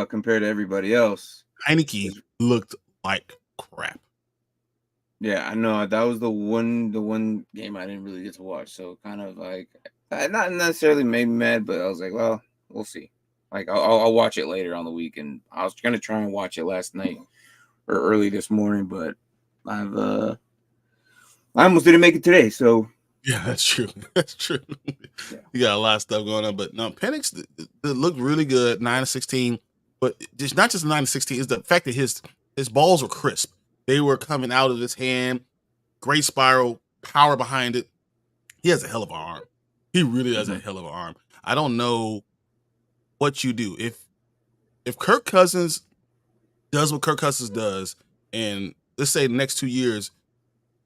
compared to everybody else. Heineke looked like crap. Yeah, I know. That was the one game I didn't really get to watch. So kind of like. Not necessarily made me mad, but I was like, well, we'll see. Like, I'll watch it later on the week, and I was gonna try and watch it last night or early this morning, but I almost didn't make it today. So yeah, that's true. That's true. Yeah. You got a lot of stuff going on, but no, Penix looked really good, 9-16. But it's not just 9-16; it's the fact that his balls were crisp. They were coming out of his hand. Great spiral, power behind it. He has a hell of an arm. He really has a hell of an arm. I don't know what you do. If Kirk Cousins does what Kirk Cousins does, and let's say the next 2 years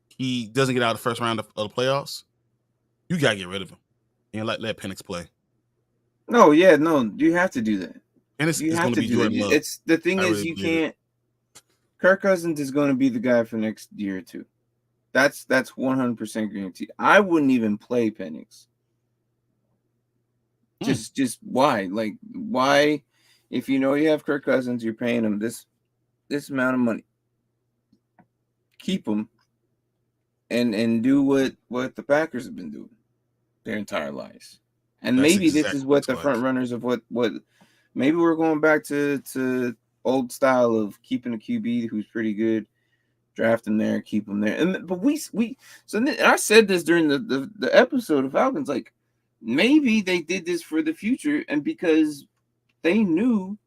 he doesn't get out of the first round of the playoffs, you gotta get rid of him and let Penix play. No, you have to do that. Penix is going to be Jordan Love. It's the thing is you can't. Kirk Cousins is going to be the guy for next year or two. That's 100% guaranteed. I wouldn't even play Penix. Just why? Like why? If you know you have Kirk Cousins, you're paying him this amount of money. Keep him, and do what the Packers have been doing their entire lives. And maybe this is what the front runners of what maybe we're going back to old style of keeping a QB who's pretty good, draft him there, keep him there. But I said this during the episode of Falcons, like. Maybe they did this for the future, and because they knew,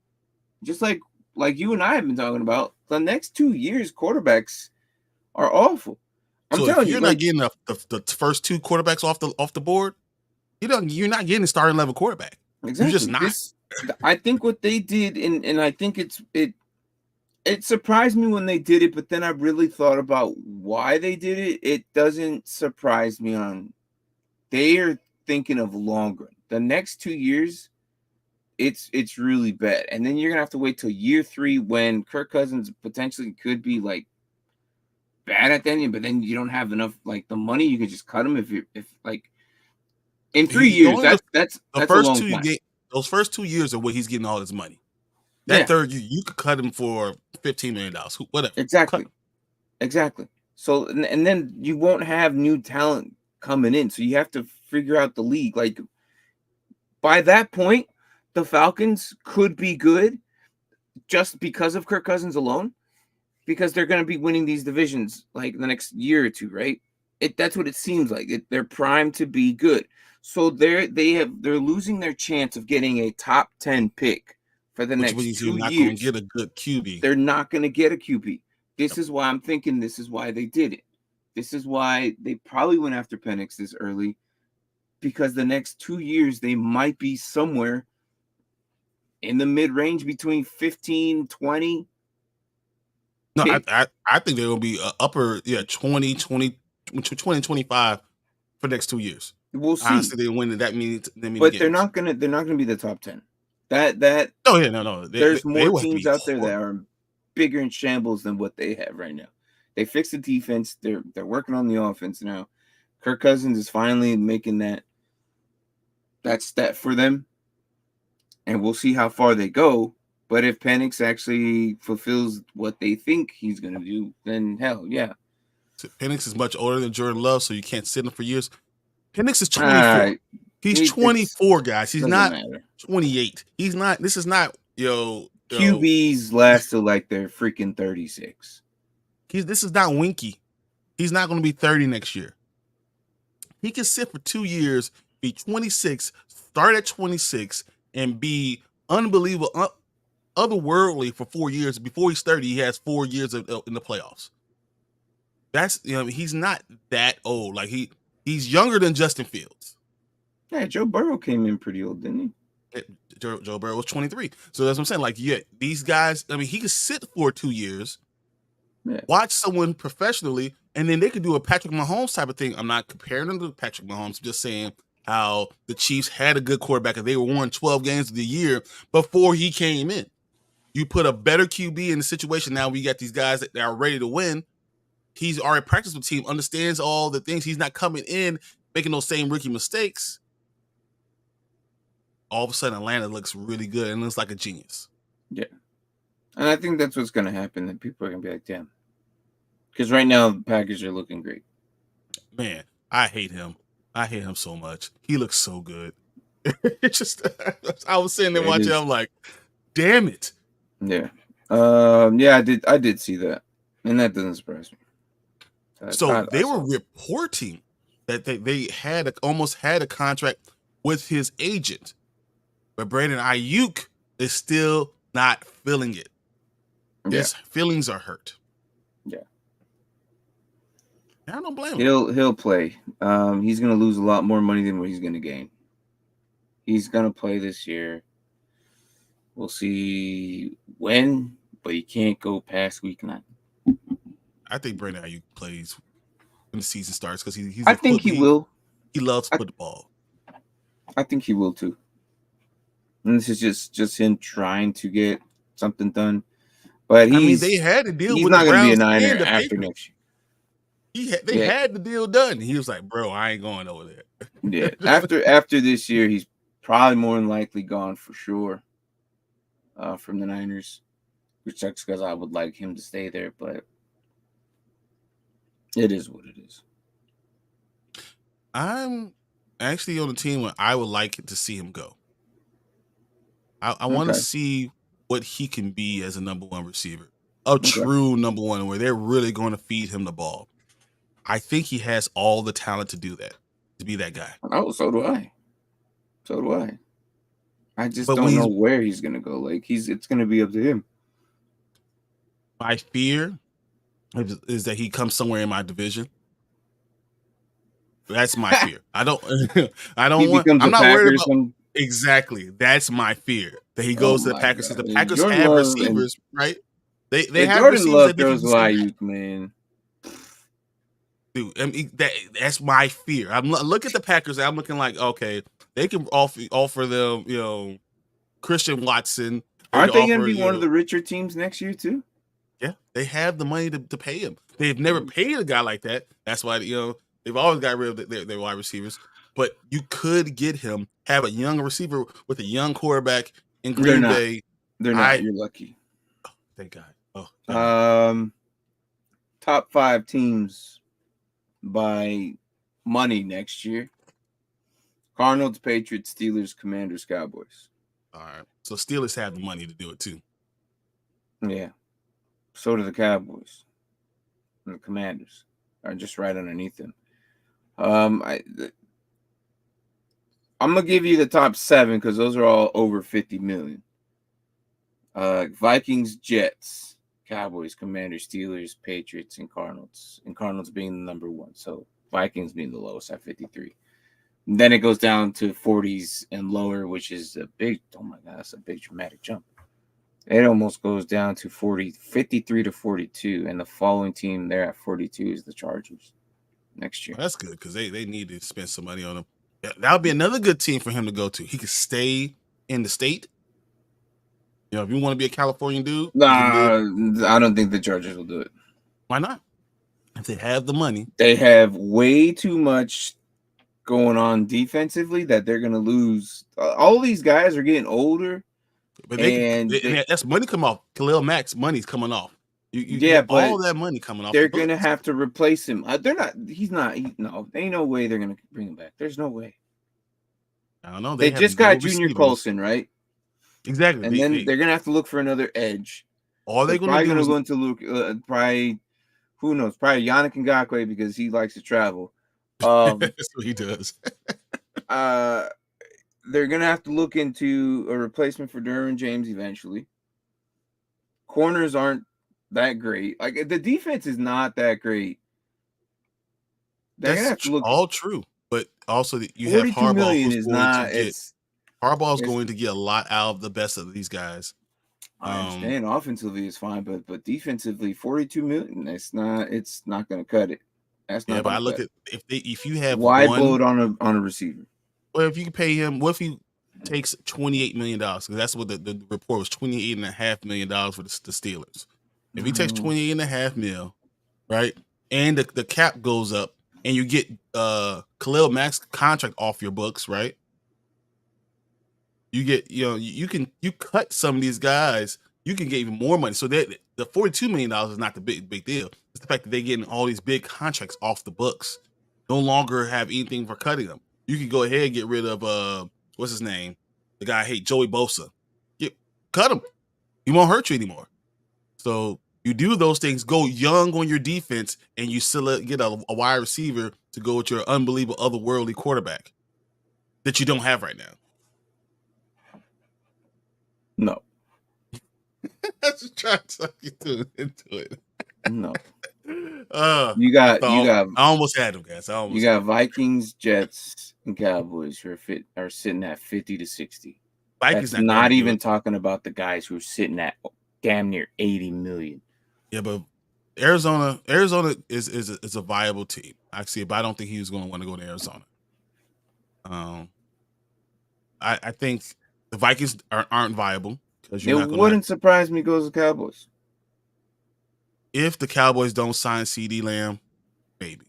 just like you and I have been talking about, the next 2 years quarterbacks are awful. I'm telling you, you're not getting the first 2 quarterbacks off the board. You're not getting a starting level quarterback. Exactly. You're just not. I think what they did, and I think it surprised me when they did it, but then I really thought about why they did it. It doesn't surprise me on they are thinking of longer. The next 2 years, it's really bad. And then you're gonna have to wait till year 3 when Kirk Cousins potentially could be like bad at the end, but then you don't have enough like the money, you could just cut him if like in 3 years, Only that's the a first long 2 time. those first 2 years are where he's getting all his money. That Yeah, third year, you could cut him for $15 million, whatever. Cut exactly. him. Exactly. So and then you won't have new talent coming in. So you have to figure out the league. Like by that point, the Falcons could be good just because of Kirk Cousins alone, because they're going to be winning these divisions like the next year or two, right? That's what it seems like. They're primed to be good. So they're losing their chance of getting a top 10 pick for the Which next means you're 2 not going to years. get a good QB. They're not going to get a QB. This is why I'm thinking this is why they did it. This is why they probably went after Penix this early, because the next 2 years they might be somewhere in the mid-range between 15, 20. No, I think they're going to be upper 20, 25 for the next 2 years. We'll see. Honestly, they win that many But games. they're not gonna be the top 10. Oh yeah, no. There's They more will have to teams be out there that are bigger in shambles than what they have right now. They fixed the defense. They're working on the offense now. Kirk Cousins is finally making that step for them, and we'll see how far they go. But if Penix actually fulfills what they think he's gonna do, then hell yeah. Penix is much older than Jordan Love, so you can't sit him for years. Penix is 24. He's 24, guys. He's not 28. He's not. This is not QBs last till like they're freaking 36. This is not Winky. He's not going to be 30 next year. He can sit for 2 years, be 26, start at 26, and be unbelievable, otherworldly for 4 years. Before he's 30, he has 4 years in the playoffs. That's he's not that old. Like he's younger than Justin Fields. Yeah, Joe Burrow came in pretty old, didn't he? Joe Burrow was 23. So that's what I'm saying. Like, yeah, these guys, I mean, he could sit for 2 years, watch someone professionally, and then they could do a Patrick Mahomes type of thing. I'm not comparing them to Patrick Mahomes, I'm just saying how the Chiefs had a good quarterback and they were won 12 games of the year before he came in. You put a better QB in the situation now. We got these guys that are ready to win. He's already practiced with the team, understands all the things. He's not coming in making those same rookie mistakes. All of a sudden, Atlanta looks really good and looks like a genius. Yeah. And I think that's what's going to happen. That people are going to be like, damn. Because right now, the Packers are looking great. Man, I hate him. I hate him so much. He looks so good. It's just, I was sitting there watching. I'm like, damn it. Yeah. Yeah, I did see that. And that doesn't surprise me. So they were reporting that they almost had a contract with his agent, but Brandon Ayuk is still not feeling it. His feelings are hurt. Yeah, I don't blame him. He'll play. He's gonna lose a lot more money than what he's gonna gain. He's gonna play this year. We'll see when, but he can't go past week 9. I think Brandon Ayuk plays when the season starts because he's. I think he will. He loves football. I think he will too. And this is just him trying to get something done. But they had to deal with. He's not going to be a Niner after next year. They had the deal done. He was like, "Bro, I ain't going over there." Yeah. After this year, he's probably more than likely gone for sure. From the Niners, which sucks because I would like him to stay there, but it is what it is. I'm actually on the team where I would like to see him go. I want to see what he can be as a number 1 receiver, a true number 1, where they're really going to feed him the ball. I think he has all the talent to do that, to be that guy. Oh, so do I. I just don't know where he's going to go. Like it's going to be up to him. My fear is that he comes somewhere in my division. That's my fear. I don't want. I'm not worried about. Exactly. That's my fear that he Oh goes to the my Packers because God. the Packers Jordan have Love and receivers, right? They have Jordan receivers Love that they can throws just go back. Ayuk, man. Dude, I mean, that's my fear. I'm look at the Packers. I'm looking like, okay, they can offer them, Christian Watson. They can Aren't they going to offer, be one of the richer teams next year too? yeah, they have the money to pay him. They've never paid a guy like that. That's why they've always got rid of their wide receivers. But you could get him, have a young receiver with a young quarterback in Green Bay. They're not. You're lucky. Thank God. Oh, top 5 teams by money next year: Cardinals, Patriots, Steelers, Commanders, Cowboys. All right. So Steelers have the money to do it too. Yeah. So do the Cowboys. And the Commanders are just right underneath them. I'm gonna give you the top 7 because those are all over 50 million. Vikings, Jets, Cowboys, Commanders, Steelers, Patriots, and Cardinals. And Cardinals being the number 1. So Vikings being the lowest at 53. And then it goes down to 40s and lower, which is a big, oh my God, that's a big dramatic jump. It almost goes down to 53 to 42. And the following team there at 42 is the Chargers next year. Well, that's good because they need to spend some money on him. That would be another good team for him to go to. He could stay in the state. If you want to be a Californian dude, Nah, I don't think the Chargers will do it. Why not? If they have the money. They have way too much going on defensively that they're going to lose. All these guys are getting older. But that's money come off. Khalil Mack's money's coming off. You get all that money coming off. They're going to have to replace him. They're not. He's not. No, ain't no way they're going to bring him back. There's no way. I don't know. They just got Junior Colson, right? Exactly. And then they're going to have to look for another edge. All they're going to do is go into look probably. Who knows? Probably Yannick Ngakoue because he likes to travel. That's what he does. They're gonna have to look into a replacement for Derwin James eventually. Corners aren't that great. Like the defense is not that great. That's all true, but also you have Harbaugh who's going to get. Harbaugh's going to get a lot out of the best of these guys. I understand offensively is fine, but defensively, 42 million. It's not going to cut it. That's not. Yeah, but I look at if you have why blow it on a receiver. Well, if you can pay him, what if he takes $28 million? Because that's what the report was, $28.5 million for the Steelers. If he takes $28.5 million, right, and the cap goes up, and you get Khalil Mack's contract off your books, right? You get you cut some of these guys, you can get even more money. So that the $42 million is not the big deal. It's the fact that they're getting all these big contracts off the books. No longer have anything for cutting them. You can go ahead and get rid of what's his name? The guy I hate, Joey Bosa. Cut him. He won't hurt you anymore. So you do those things, go young on your defense, and you still get a wide receiver to go with your unbelievable otherworldly quarterback that you don't have right now. No. I just trying to talk you into it. No. I almost had them, guys. You got Vikings, Jets, and Cowboys who are sitting at 50 to 60. Vikings That's not even talking about the guys who are sitting at damn near 80 million. Yeah, but Arizona is a viable team. I see it, but I don't think he was going to want to go to Arizona. I think the Vikings aren't viable because it wouldn't surprise me goes to Cowboys. If the Cowboys don't sign CD Lamb, maybe.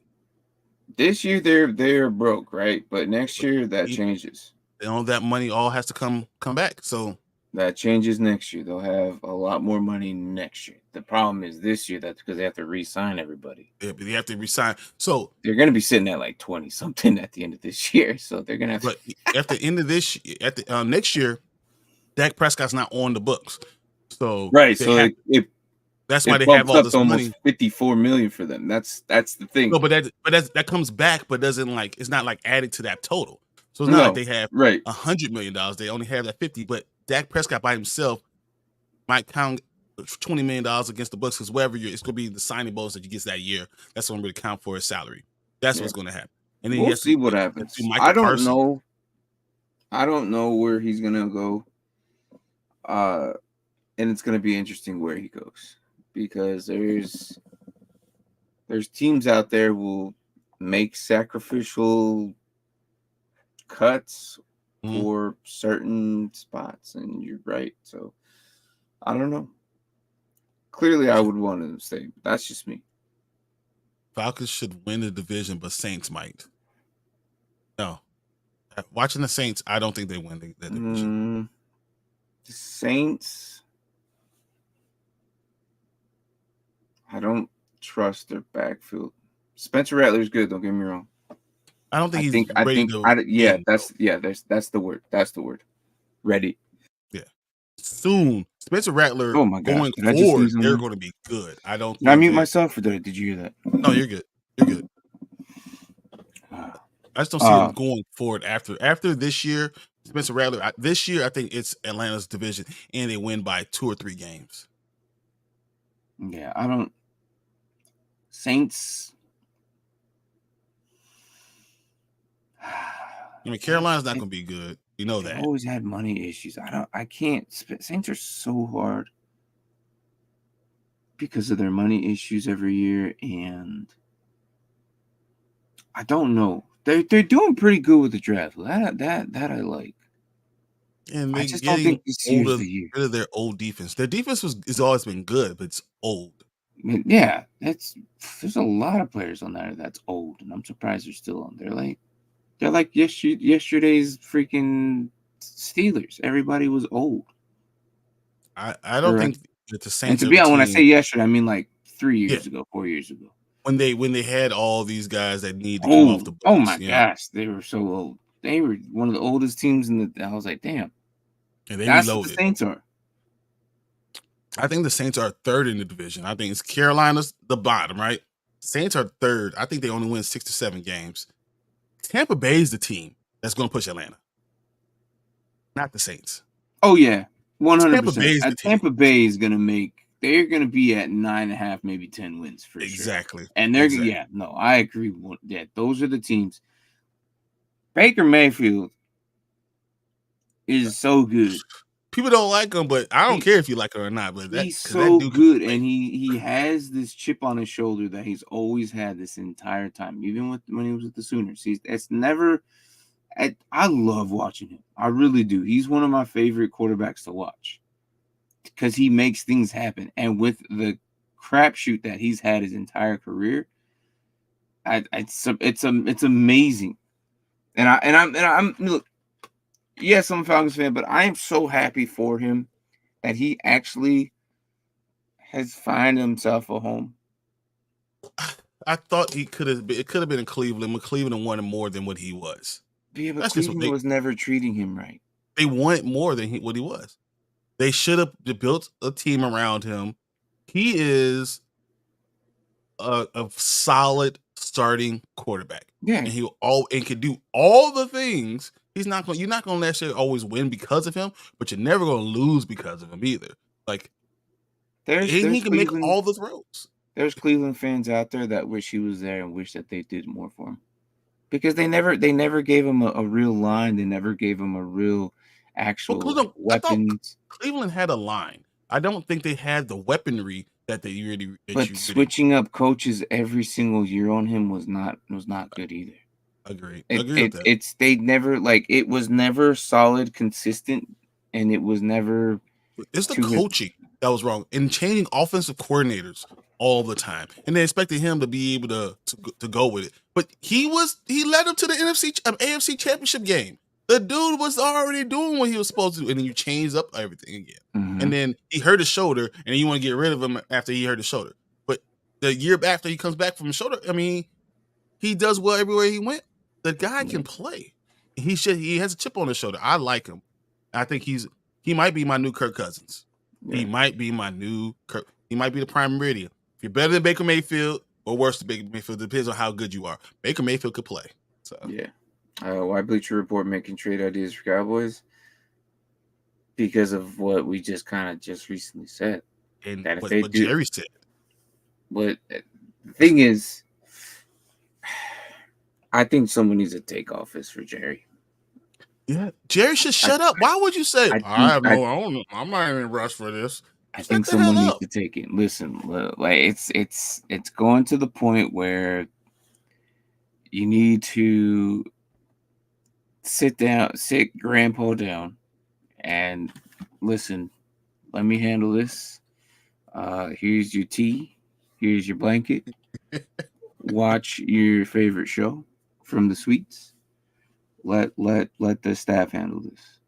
This year they're broke, right? But next year that changes. That money all has to come back. So that changes next year. They'll have a lot more money next year. The problem is this year that's because they have to re-sign everybody. Yeah, but they have to re-sign. So they're going to be sitting at like 20 something at the end of this year. So they're going to have. But at the end of this, at the next year, Dak Prescott's not on the books. So right. So that's why they have all this money. 54 million for them. That's the thing. No, but that comes back, but doesn't it's not like added to that total. So it's not like they have $100 million. They only have that 50. But Dak Prescott by himself might count $20 million against the books because wherever it's going to be the signing bonus that you get that year. That's going to count for his salary. That's what's going to happen. And then we'll see what happens. I don't know. I don't know where he's gonna go. And it's gonna be interesting where he goes because there's teams out there who will make sacrificial cuts for certain spots, and you're right. So I don't know. Clearly, I would want him to stay, but that's just me. Falcons should win the division, but Saints might. No. Watching the Saints, I don't think they win the division. The Saints, I don't trust their backfield. Spencer Rattler's good. Don't get me wrong. I don't think he's ready to win. That's the word. That's the word. Ready. Yeah. Soon, Spencer Rattler. Oh my God. Going forward, they're going to be good. I don't. Did I mute myself, or did you hear that? No, you're good. You're good. I just don't see him going forward after this year. Spencer Rattler. This year, I think it's Atlanta's division, and they win by 2 or 3 games. Yeah, I don't. Saints. I mean, Carolina's not going to be good. You know that. Always had money issues. I can't. Saints are so hard because of their money issues every year, and I don't know. They're doing pretty good with the draft. That I like. And I just don't think this year's the year. Rid of their old defense. Their defense has always been good, but it's old. Yeah, there's a lot of players on there that's old, and I'm surprised they're still on. They're like yesterday's freaking Steelers. Everybody was old. I don't think that the Saints. And to be honest, when I say yesterday, I mean like 3 years ago, 4 years ago. When they had all these guys that need to come off the books. Oh my gosh, they were so old. They were one of the oldest teams in the. I was like, damn. And that's what the Saints are. I think the Saints are third in the division. I think it's Carolina's the bottom, right? Saints are third. I think they only win 6 to 7 games. Tampa Bay is the team that's going to push Atlanta, not the Saints. Oh yeah, 100%. Tampa Bay is going to make. They're going to be at 9.5, maybe 10 wins for sure. Exactly. And they're I agree. Yeah, those are the teams. Baker Mayfield is so good. People don't like him, but I don't care if you like him or not. But he's so good, and he has this chip on his shoulder that he's always had this entire time, even when he was with the Sooners. It's never. I love watching him. I really do. He's one of my favorite quarterbacks to watch because he makes things happen, and with the crapshoot that he's had his entire career, it's amazing. And I'm look. Yes, I'm a Falcons fan, but I am so happy for him that he actually has found himself a home. I thought it could have been in Cleveland, but Cleveland wanted more than what he was. Yeah, but Cleveland was never treating him right. They want more than what he was. They should have built a team around him. He is a solid starting quarterback. Yeah, and can do all the things. You're not going to necessarily always win because of him, but you're never going to lose because of him either. Like, he can make all the throws. There's Cleveland fans out there that wish he was there and wish that they did more for him, because they never gave him a real line. They never gave him a real actual weapons. Cleveland had a line. I don't think they had the weaponry that they really. Switching up coaches every single year on him was not good either. Agree. It was never solid, consistent, and it was never. It's the coaching that was wrong, and changing offensive coordinators all the time, and they expected him to be able to go with it. But he led them to the AFC Championship game. The dude was already doing what he was supposed to do, and then you change up everything again. Mm-hmm. And then he hurt his shoulder, and you want to get rid of him after he hurt his shoulder. But the year after he comes back from his shoulder, I mean, he does well everywhere he went. The guy can play. He has a chip on his shoulder. I like him. I think he might be my new Kirk Cousins. Yeah. He might be my new Kirk. He might be the prime meridian. If you're better than Baker Mayfield or worse than Baker Mayfield, depends on how good you are. Baker Mayfield could play. So yeah. Why Bleacher Report making trade ideas for Cowboys? Because of what we just recently said. And that what Jerry said. But the thing is, I think someone needs to take office for Jerry. Yeah, Jerry should shut up. Why would you say I I'm not in a rush for this? I Shut think the hell someone needs up. to take it. Listen, like it's going to the point where you need to sit grandpa down and listen. Let me handle this. Here's your tea. Here's your blanket. Watch your favorite show from the suites. Let the staff handle this.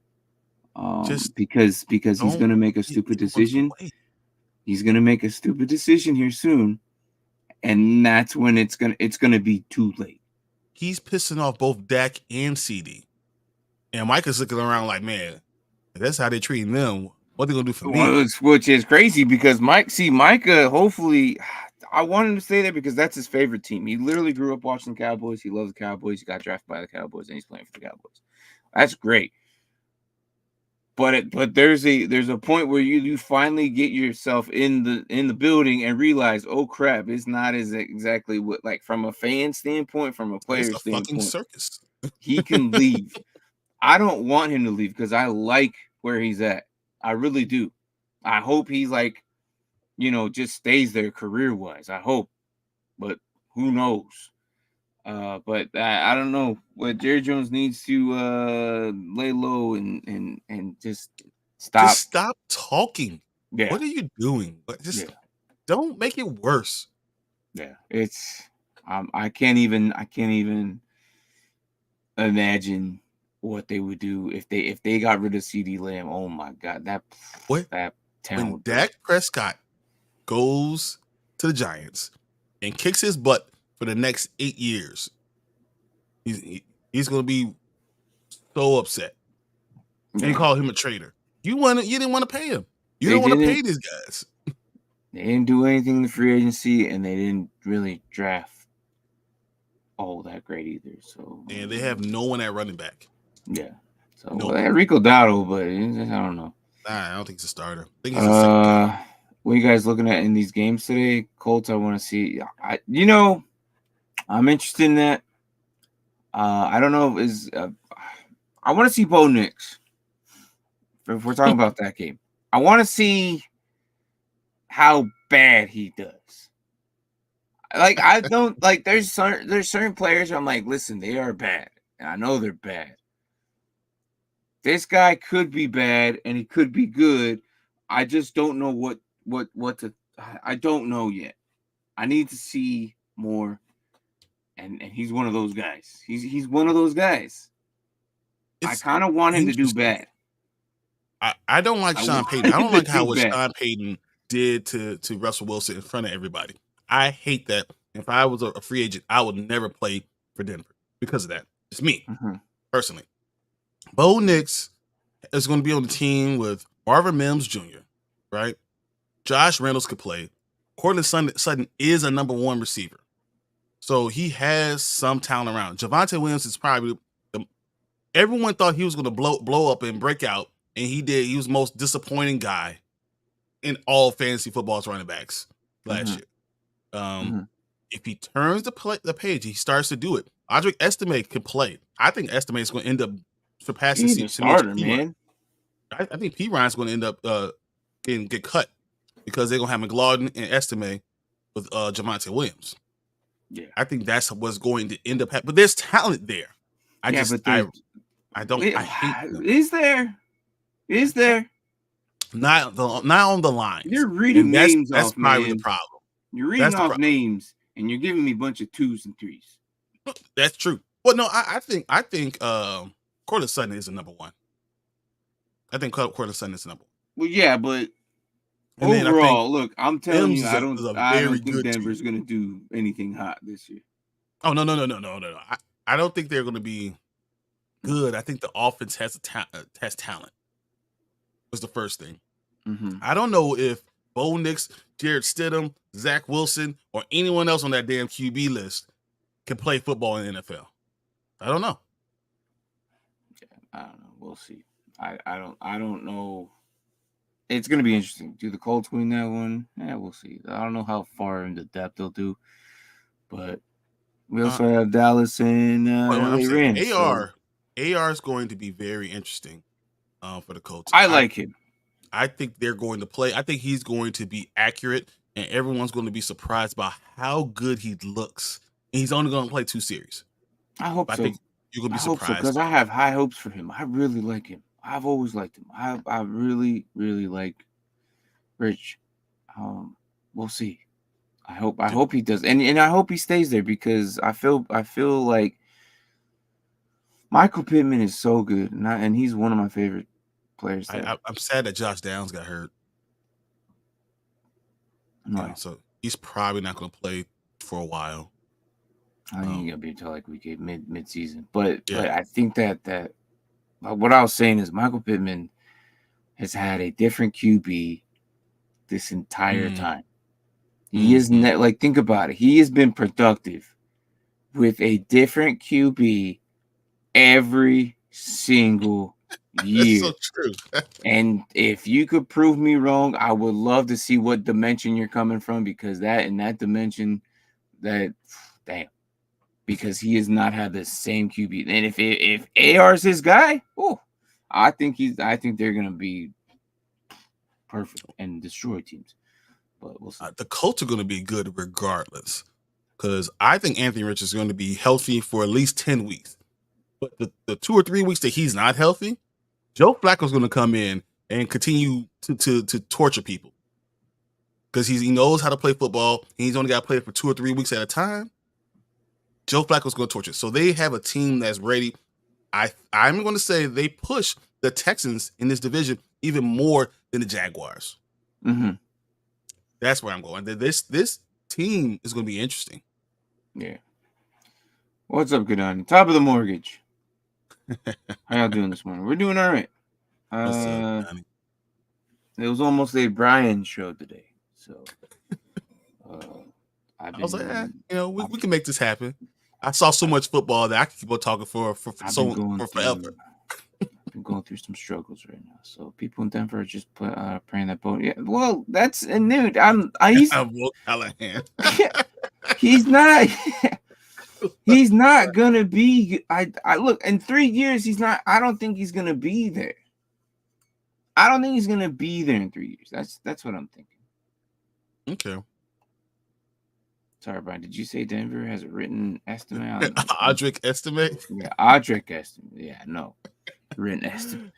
Just Because he's don't gonna make a get stupid in the decision. way. He's gonna make a stupid decision here soon, and that's when it's gonna be too late. He's pissing off both Dak and CD. And Mike is looking around like, man, if that's how they're treating them, what they gonna do for me? Which is crazy because Micah, hopefully, I want him to stay there because that's his favorite team. He literally grew up watching the Cowboys. He loves the Cowboys. He got drafted by the Cowboys, and he's playing for the Cowboys. That's great. But there's a point where you finally get yourself in the building and realize, oh crap, it's not as exactly what, like, from a fan standpoint, from a It's player a fucking standpoint, circus. he can leave. I don't want him to leave because I like where he's at. I really do. I hope he's like, just stays there career wise. I hope, but who knows? But I don't know. What Jerry Jones needs to lay low and just stop. Just stop talking. Yeah. What are you doing? Just don't make it worse. Yeah. It's I can't even imagine what they would do if they got rid of CD Lamb. Oh my God, that town. When Dak Prescott goes to the Giants and kicks his butt for the next 8 years, he's going to be so upset. And you call him a traitor. You didn't want to pay him. You don't want to pay these guys. They didn't do anything in the free agency, and they didn't really draft all that great either. So, and they have no one at running back. Yeah. So they had Rico Dowdle, but I don't know. I don't think it's a starter. I think he's a second guy. What are you guys looking at in these games today? Colts, I want to see. I'm interested in that. I don't know I want to see Bo Nix. If we're talking about that game, I want to see how bad he does. Like, I don't like. There's certain players I'm like, listen, they are bad, and I know they're bad. This guy could be bad, and he could be good. I just don't know what to. I don't know yet. I need to see more, and he's one of those guys. He's one of those guys. I kind of want him to do bad. I don't like Sean Payton. I don't like how what Sean Payton did to Russell Wilson in front of everybody. I hate that. If I was a free agent, I would never play for Denver because of that. It's me, personally. Bo Nix is going to be on the team with Marvin Mims Jr., right? Josh Reynolds could play. Cortland Sutton is a number one receiver. So he has some talent around. Javonte Williams is probably everyone thought he was going to blow up and break out, and he did. He was the most disappointing guy in all fantasy football's running backs last year. If he turns the page, he starts to do it. Audric Estime can play. I think Estime is going to end up surpassing He's a starter, man. I think P. Ryan's going to end up get cut because they're going to have McLaughlin and Estime with Javonte Williams. Yeah, I think that's what's going to end up happening. But there's talent there. I hate them. Is there? Not on the lines. You're reading names that's off, probably man. the problem. You're reading off names, and you're giving me a bunch of 2s and 3s. That's true. Well, no, I think Cortland Sutton is the number one. I think Cortland Sutton is the number one. Well, yeah, but overall, look, I'm telling you, I don't think Denver's going to do anything hot this year. Oh, no. I don't think they're going to be good. I think the offense has talent. Was the first thing. I don't know if Bo Nix, Jared Stidham, Zach Wilson, or anyone else on that damn QB list can play football in the NFL. I don't know. Yeah, I don't know. We'll see. I don't know. It's going to be interesting. Do the Colts win that one? Yeah, we'll see. I don't know how far into depth they'll do, but we also have Dallas and LA Rams. AR is going to be very interesting for the Colts. I like him. I think they're going to play. I think he's going to be accurate, and everyone's going to be surprised by how good he looks. And he's only going to play 2 series. I hope so. I think you're going to be surprised. Because I have high hopes for him. I really like him. I've always liked him. I really, really like Rich. We'll see. I hope he does, and I hope he stays there because I feel like Michael Pittman is so good, and he's one of my favorite players. I'm sad that Josh Downs got hurt. No. You know, so he's probably not going to play for a while. I think he's gonna be until like week 8, mid season. But I think that what I was saying is Michael Pittman has had a different QB this entire time. He isn't like, think about it. He has been productive with a different QB every single year. That's so true. And if you could prove me wrong, I would love to see what dimension you're coming from, because in that dimension, because he has not had the same QB. And if AR is his guy, I think they're gonna be perfect and destroy teams. But we'll see. The Colts are going to be good regardless, because I think Anthony Rich is going to be healthy for at least 10 weeks. But the 2 or 3 weeks that he's not healthy, Joe Flacco's going to come in and continue to torture people, because he knows how to play football. And he's only got to play it for 2 or 3 weeks at a time. Joe Flacco's going to torture. So they have a team that's ready. I'm going to say they push the Texans in this division even more than the Jaguars. Mm-hmm. That's where I'm going. This team is going to be interesting. Yeah. What's up, Gadani? Top of the mortgage. How y'all doing this morning? We're doing all right. What's up, Johnny? It was almost a Brian show today, so I was like, we can make this happen. I saw so much football that I could keep on talking for forever. I've been going through some struggles right now, so people in Denver are just praying that boat. Yeah, well, that's a nude. He's not. He's not gonna be. I look, in 3 years, he's not. I don't think he's gonna be there. I don't think he's gonna be there in 3 years. That's what I'm thinking. Okay. Sorry, Brian. Did you say Denver has a written estimate? Audric estimate? Yeah, Audric estimate. Yeah, no. Written estimate.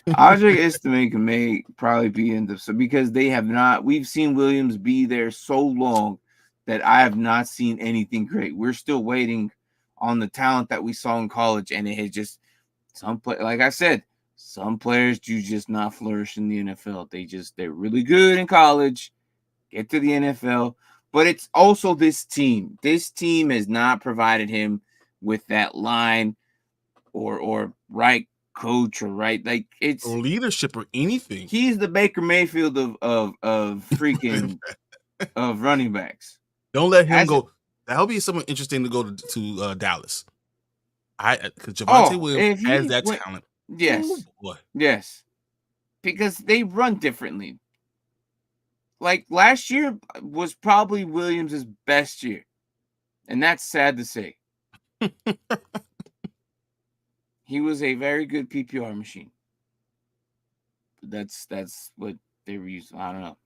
Audric estimate may probably be in because they have not. We've seen Williams be there so long that I have not seen anything great. We're still waiting on the talent that we saw in college, and it has just like I said, some players do just not flourish in the NFL. They're really good in college, get to the NFL, but it's also this team. This team has not provided him with that line or right coach or right, like it's or leadership or anything. He's the Baker Mayfield of freaking of running backs. Don't let him go. That'll be something interesting to go to Dallas. Because Javonte Williams has that talent. Yes. Ooh, boy. Yes. Because they run differently. Like last year was probably Williams' best year. And that's sad to say. He was a very good PPR machine. That's what they were using. I don't know.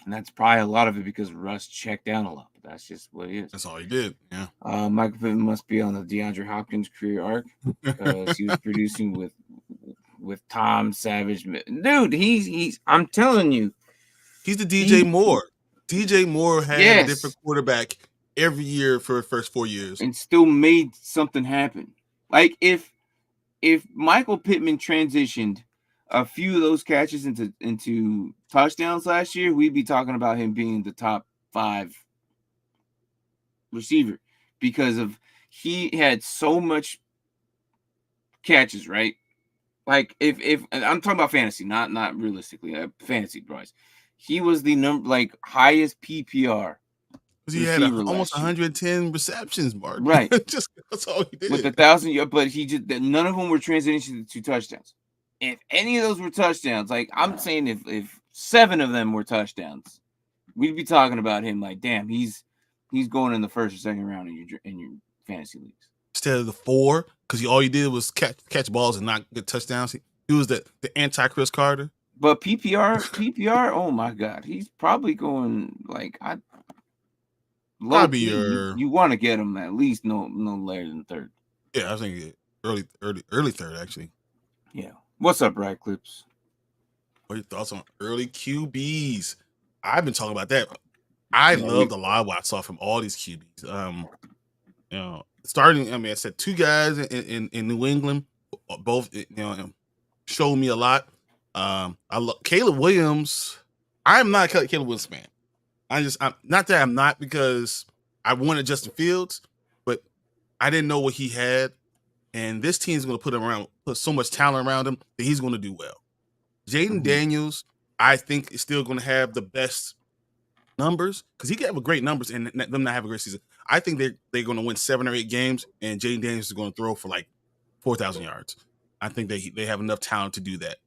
And that's probably a lot of it because Russ checked down a lot. But that's just what it is. That's all he did. Yeah. Michael Pittman must be on the DeAndre Hopkins career arc because he was producing with Tom Savage. Dude, he's I'm telling you. He's the DJ Moore. DJ Moore had a different quarterback every year for the first 4 years. And still made something happen. Like if Michael Pittman transitioned a few of those catches into touchdowns last year, we'd be talking about him being the top 5 receiver because he had so much catches, right? Like if I'm talking about fantasy, not realistically, fantasy price. He was the highest PPR. Because he had almost 110 receptions, Mark. Right. Just that's all he did. With 1,000, but none of them were transitioning to touchdowns. If any of those were touchdowns, like I'm saying, if 7 of them were touchdowns, we'd be talking about him like, damn, he's going in the first or second round in your fantasy leagues. Instead of the 4 because all he did was catch balls and not get touchdowns. He was the anti Chris Carter. But PPR, oh my God, he's probably going like low Probably key. You want to get him at least no later than third. Yeah, I was thinking early third actually. Yeah. What's up, Brad Clips? What are your thoughts on early QBs? I've been talking about that. I loved a lot of what I saw from all these QBs. Starting, I said 2 guys in New England, both showed me a lot. I love Caleb Williams. I'm not a Caleb Williams fan. I'm not that I'm not, because I wanted Justin Fields, but I didn't know what he had, and this team is going to put so much talent around him that he's going to do well. Jaden Daniels, I think, is still going to have the best numbers, because he can have great numbers and them not have a great season. I think they're going to win 7 or 8 games, and Jaden Daniels is going to throw for like 4,000 yards. I think they have enough talent to do that.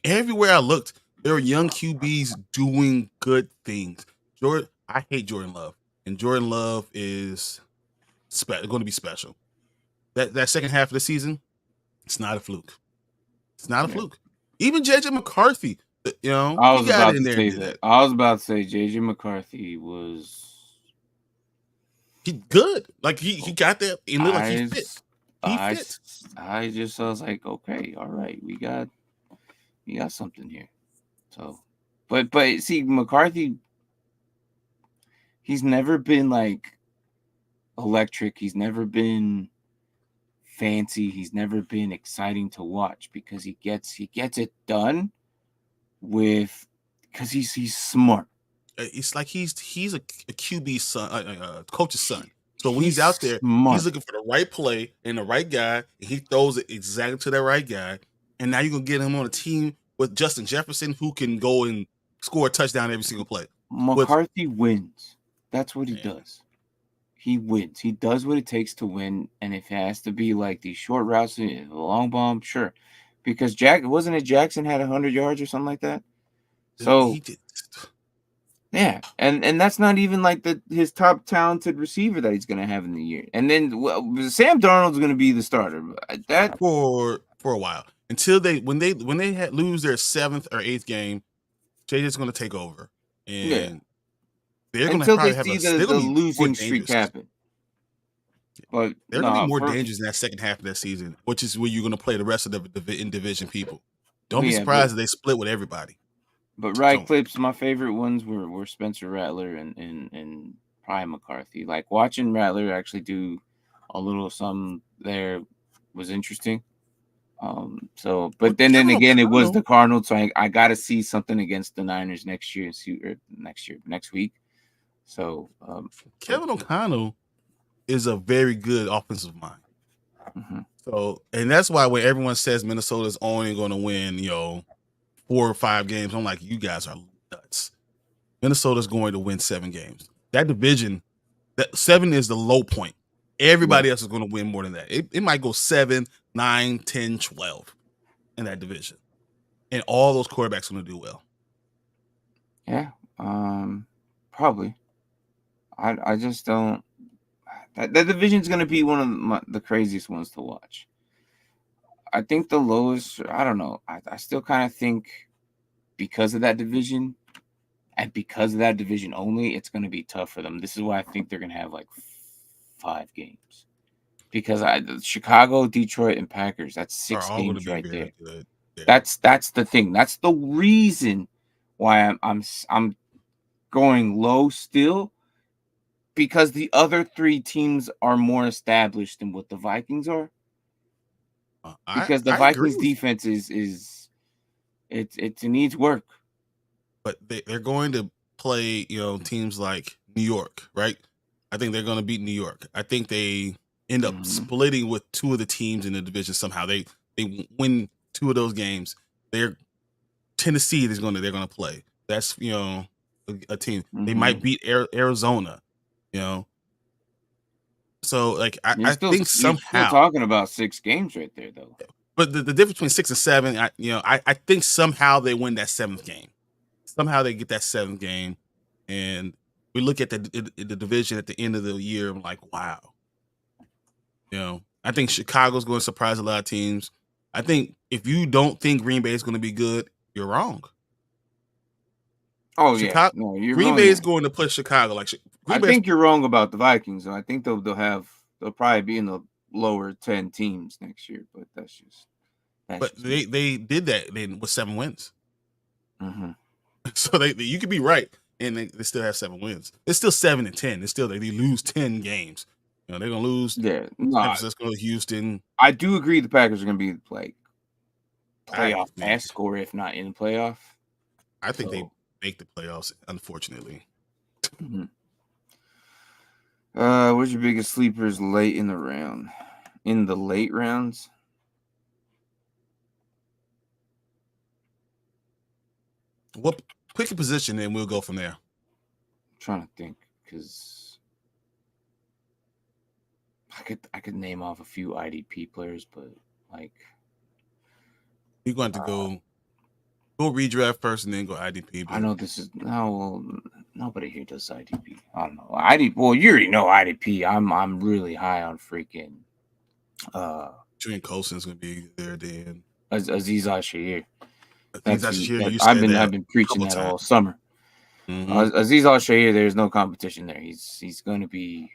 Everywhere I looked, there were young QBs doing good things. I hate Jordan Love, and Jordan Love is going to be special. That second half of the season, it's not a fluke. It's not a fluke. Even JJ McCarthy, I was about to say that. I was about to say JJ McCarthy he good. Like he got that. It looked like he fit. I was like, okay, all right, we got something here. So, but see, McCarthy, he's never been like electric. He's never been fancy. He's never been exciting to watch, because he gets it done because he's smart. It's like he's a QB son, coach's son. So when he's out there, he's looking for the right play and the right guy, and he throws it exactly to that right guy. And now you're gonna get him on a team with Justin Jefferson, who can go and score a touchdown every single play. McCarthy wins. That's what he does. He wins. He does what it takes to win. And if it has to be like these short routes, a long bomb, sure. Because wasn't it Jackson had 100 yards or something like that? So he did. Yeah, and that's not even like his top talented receiver that he's going to have in the year. And then Sam Darnold's going to be the starter. That for a while, until when they lose their 7th or 8th game, JJ's going to take over, and they're going to probably have the losing streak happen. But they're going to be more dangerous in that second half of that season, which is where you're going to play the rest of the in division people. Don't be surprised if they split with everybody. But Clips, my favorite ones were Spencer Rattler and probably McCarthy. Like, watching Rattler actually do a little something there was interesting. But then again, it was the Cardinals, so I got to see something against the Niners next week. So Kevin O'Connell is a very good offensive mind. So, and that's why when everyone says Minnesota's only going to win, 4 or 5 games, I'm like, you guys are nuts. Minnesota's going to win 7 games. That division, that 7 is the low point. Everybody else is going to win more than that. It might go 7, 9, 10, 12 in that division. And all those quarterbacks are going to do well. Yeah, probably. I just don't. That division is going to be one of the craziest ones to watch. I think the lowest, I don't know. I still kind of think because of that division and because of that division only, it's going to be tough for them. This is why I think they're going to have like 5 games. Because Chicago, Detroit, and Packers, that's 6 games right there. Yeah. That's the thing. That's the reason why I'm going low still, because the other 3 teams are more established than what the Vikings are. Because the Vikings defense it needs work. But they're going to play, teams like New York, right? I think they're going to beat New York. I think they end up splitting with 2 of the teams in the division somehow. They win 2 of those games. Tennessee they're going to play. That's a team. They might beat Arizona, So like I think somehow you're still talking about 6 games right there, though. But the difference between 6 and 7, I think somehow they win that 7th game. Somehow they get that 7th game, and we look at the division at the end of the year. I'm like, wow. I think Chicago's going to surprise a lot of teams. I think if you don't think Green Bay is going to be good, you're wrong. Oh yeah, Chicago, no, you're Green wrong Bay is there. going to push Chicago. Like I Green Bay's, think you're wrong about the Vikings. I think they'll probably be in the lower 10 teams next year, but that's but just me. they did that then with 7 wins. Mm-hmm. So you could be right, and they still have 7 wins. It's still 7-10. It's still they lose 10 games. They're gonna lose Yeah, San no, Francisco, Houston. I do agree the Packers are going to be like I playoff mean, esque, or if not in the playoff. I think they So, make the playoffs. Unfortunately, mhm. What's your biggest sleepers late in the round? In the late rounds? what pick a position and we'll go from there. I'm trying to think because I could name off a few IDP players, but like You're going to go redraft first and then go IDP. I But know this is nobody here does IDP. I don't know. IDP. Well, you already know IDP. I'm really high on freaking Julian Colson's going to be there then. Aziz Al-Shaair. He's actually here. You I've said that been a preaching couple that times. all summer. Mm-hmm. Aziz Al-Shaair, there's no competition there. He's going to be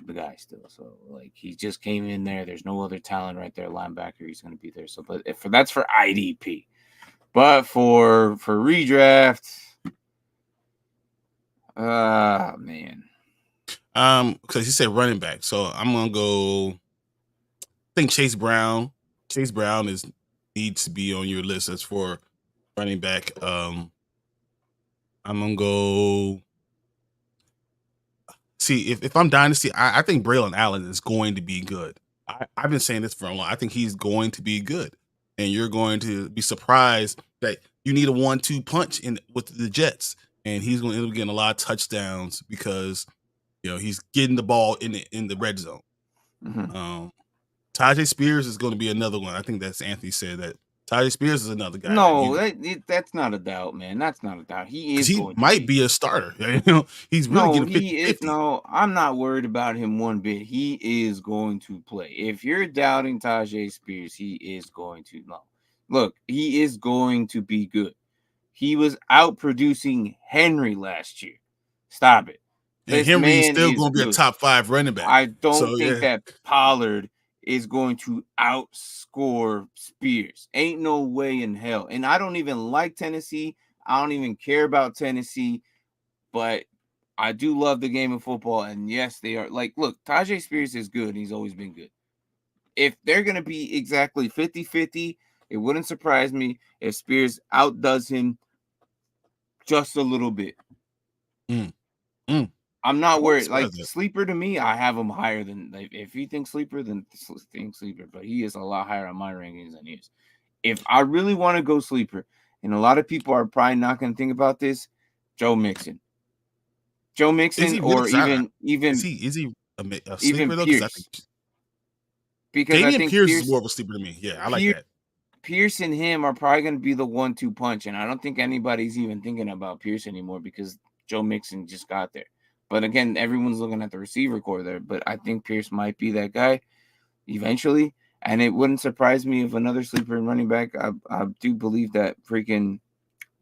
the guy still. So like he just came in there. There's no other talent right there. Linebacker, he's going to be there. So, but that's for IDP. But for redraft, man. Because he said running back, so I'm gonna go. I think Chase Brown. Chase Brown needs to be on your list as for running back. I'm gonna go. See if I'm dynasty, I think Braylon Allen is going to be good. I've been saying this for a long. I think he's going to be good, and you're going to be surprised that you need a 1-2 punch in with the Jets, and he's going to end up getting a lot of touchdowns because he's getting the ball in the red zone. Mm-hmm. Tajay Spears is going to be another one. I think that's Anthony said that Tajay Spears is another guy that No, that's not a doubt, man. That's not a doubt. He because is he going to might be. be a starter. He's really No, getting he is. 50-50. No, I'm not worried about him one bit. He is going to play. If you're doubting Tajay Spears, he is going to. No, look, he is going to be good. He was out producing Henry last year. Stop it. And This Henry is man still is going to be a good. top 5 running back. I don't So think yeah, that Pollard is going to outscore Spears. Ain't no way in hell. And I don't even like Tennessee. I don't even care about Tennessee, but I do love the game of football. And yes, they are. Like, look, Tajay Spears is good. He's always been good. If they're going to be exactly 50-50, it wouldn't surprise me if Spears outdoes him just a little bit. Mm, mm. I'm not worried. Surprise Like that. sleeper to me, I have him higher than if you think sleeper, then think sleeper. But he is a lot higher on my rankings than he is. If I really want to go sleeper, and a lot of people are probably not going to think about this, Joe Mixon, Is he really? or 'Cause is he a even sleeper though? Because I think Pierce, because I Dameon think Pierce is more of a sleeper to me. Yeah, I like Pierce, that. Pierce and him are probably going to be the 1-2 punch, and I don't think anybody's even thinking about Pierce anymore because Joe Mixon just got there. But again, everyone's looking at the receiver core there. But I think Pierce might be that guy eventually. And it wouldn't surprise me if another sleeper in running back. I do believe that freaking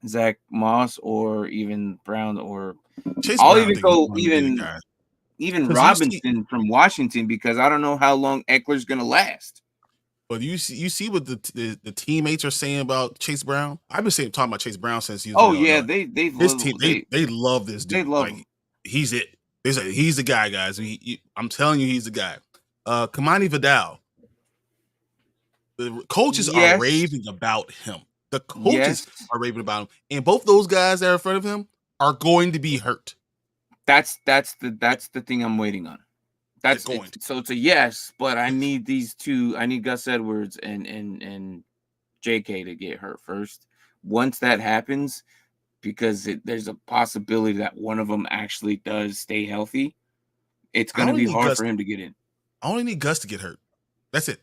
Zach Moss or even Brown or Chase I'll Brown, I even think, is go going to be the guy even because you see. Robinson from Washington because I don't know how long Eckler's going to last. But you see what the teammates are saying about Chase Brown. I've been talking about Chase Brown since he was in Oh yeah, Illinois. His team they love this they dude. love Like him. he's it. They say he's the guy, guys. I'm telling you, he's the guy. Kamani Vidal. The coaches are Yes, raving about him. The coaches yes. are raving about him, and both those guys that are in front of him are going to be hurt. That's the thing I'm waiting on. They're going to. So it's a yes, but I need these two. I need Gus Edwards and JK to get hurt first. Once that happens, because there's a possibility that one of them actually does stay healthy, it's I going to only be need hard Gus. for him to get in. I only need Gus to get hurt. That's it.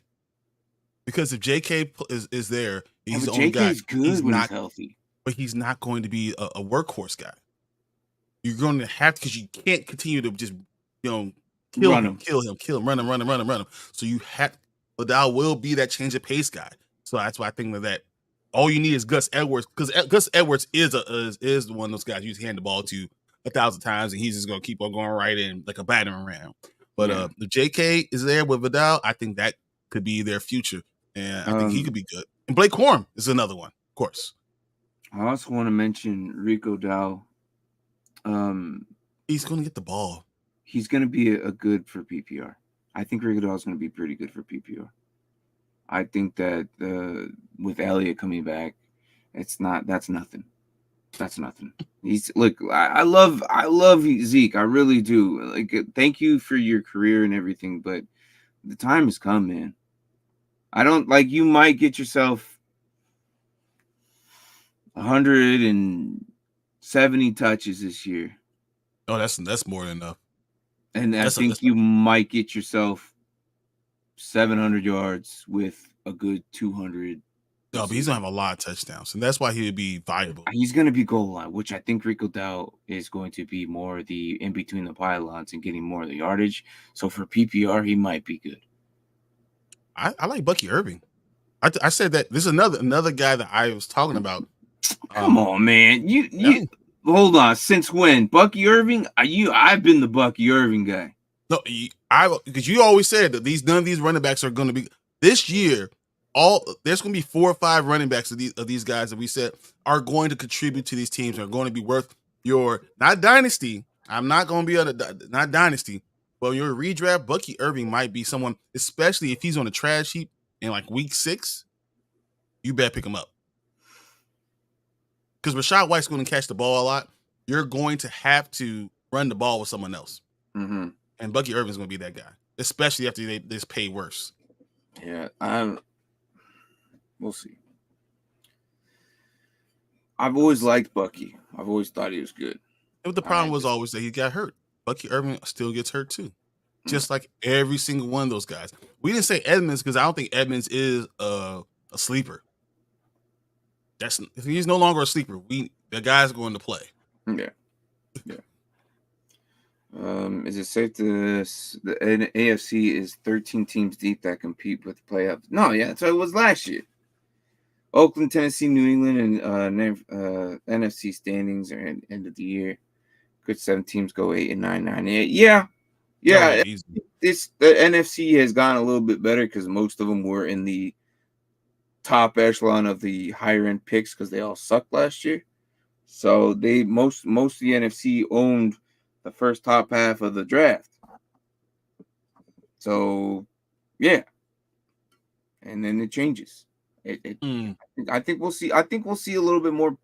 Because if JK is there, he's the only guy. JK's good He's when not, he's healthy. but he's not going to be a workhorse guy. You're going to have because you can't continue to just kill him, run him. So you have Vidal will be that change of pace guy. So that's why I think that all you need is Gus Edwards, because Gus Edwards is one of those guys you hand the ball to 1,000 times and he's just gonna keep on going right in like a battering ram. But if JK is there with Vidal, I think that could be their future, and I think he could be good. And Blake Corum is another one, of course. I also want to mention Rico Dow. He's going to get the ball. He's going to be a good for PPR. I think Rico Dow is going to be pretty good for PPR. I think that with Elliott coming back, that's nothing. That's nothing. I love Zeke. I really do. Like, thank you for your career and everything, but the time has come, man. I don't like. You might get yourself 170 touches this year. Oh, that's more than enough. And I think you might get yourself 700 yards with a good 200. No, but he's gonna have a lot of touchdowns, and that's why he would be viable. He's gonna be goal line, which I think Rico Dow is going to be more the in between the pylons and getting more of the yardage. So for PPR, he might be good. I like Bucky Irving. I said that this is another guy that I was talking about. Come on, man. You hold on. Since when? Bucky Irving? I've been the Bucky Irving guy. No, because you always said that none of these running backs are going to be this year. There's going to be 4 or 5 running backs of these guys that we said are going to contribute to these teams, are going to be worth your not dynasty. I'm not going to be not dynasty, but your redraft. Bucky Irving might be someone, especially if he's on a trash heap in like week 6. You better pick him up. Because Rashad White's going to catch the ball a lot. You're going to have to run the ball with someone else. Mm-hmm. And Bucky Irving's going to be that guy, especially after they just pay worse. Yeah, we'll see. I've always liked Bucky. I've always thought he was good. But the problem was always that he got hurt. Bucky Irving still gets hurt too. Just like every single one of those guys. We didn't say Edmonds because I don't think Edmonds is a sleeper. He's no longer a sleeper. The guy's going to play. Yeah. Is it safe to the AFC is 13 teams deep that compete with the playoffs? No, yeah, that's what it was last year. Oakland, Tennessee, New England, and NFC standings are at the end of the year. Good 7 teams go 8 and 9, 9 and 8. Yeah. The NFC has gotten a little bit better because most of them were in the top echelon of the higher end picks because they all sucked last year. So most of the NFC owned the first top half of the draft. So yeah, and then it changes. I think we'll see. I think we'll see a little bit more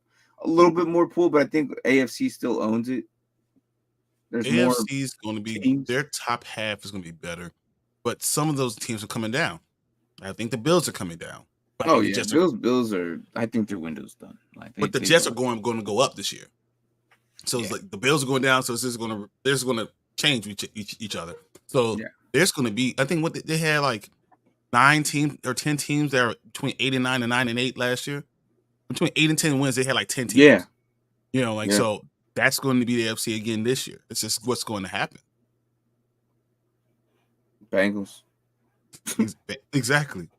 pool, but I think AFC still owns it. There's AFC's going to be teams. Their top half is going to be better, but some of those teams are coming down. I think the Bills are coming down. Bills are. I think their window's done. But the Jets are going to go up this year. So it's like the Bills are going down. So they're just going to change each other. So there's going to be. I think they had like 9 teams or 10 teams that are between 8 and 9 and 9 and 8 last year. Between 8 and 10 wins, they had like 10 teams. Yeah, so that's going to be the AFC again this year. It's just what's going to happen. Bengals. Exactly.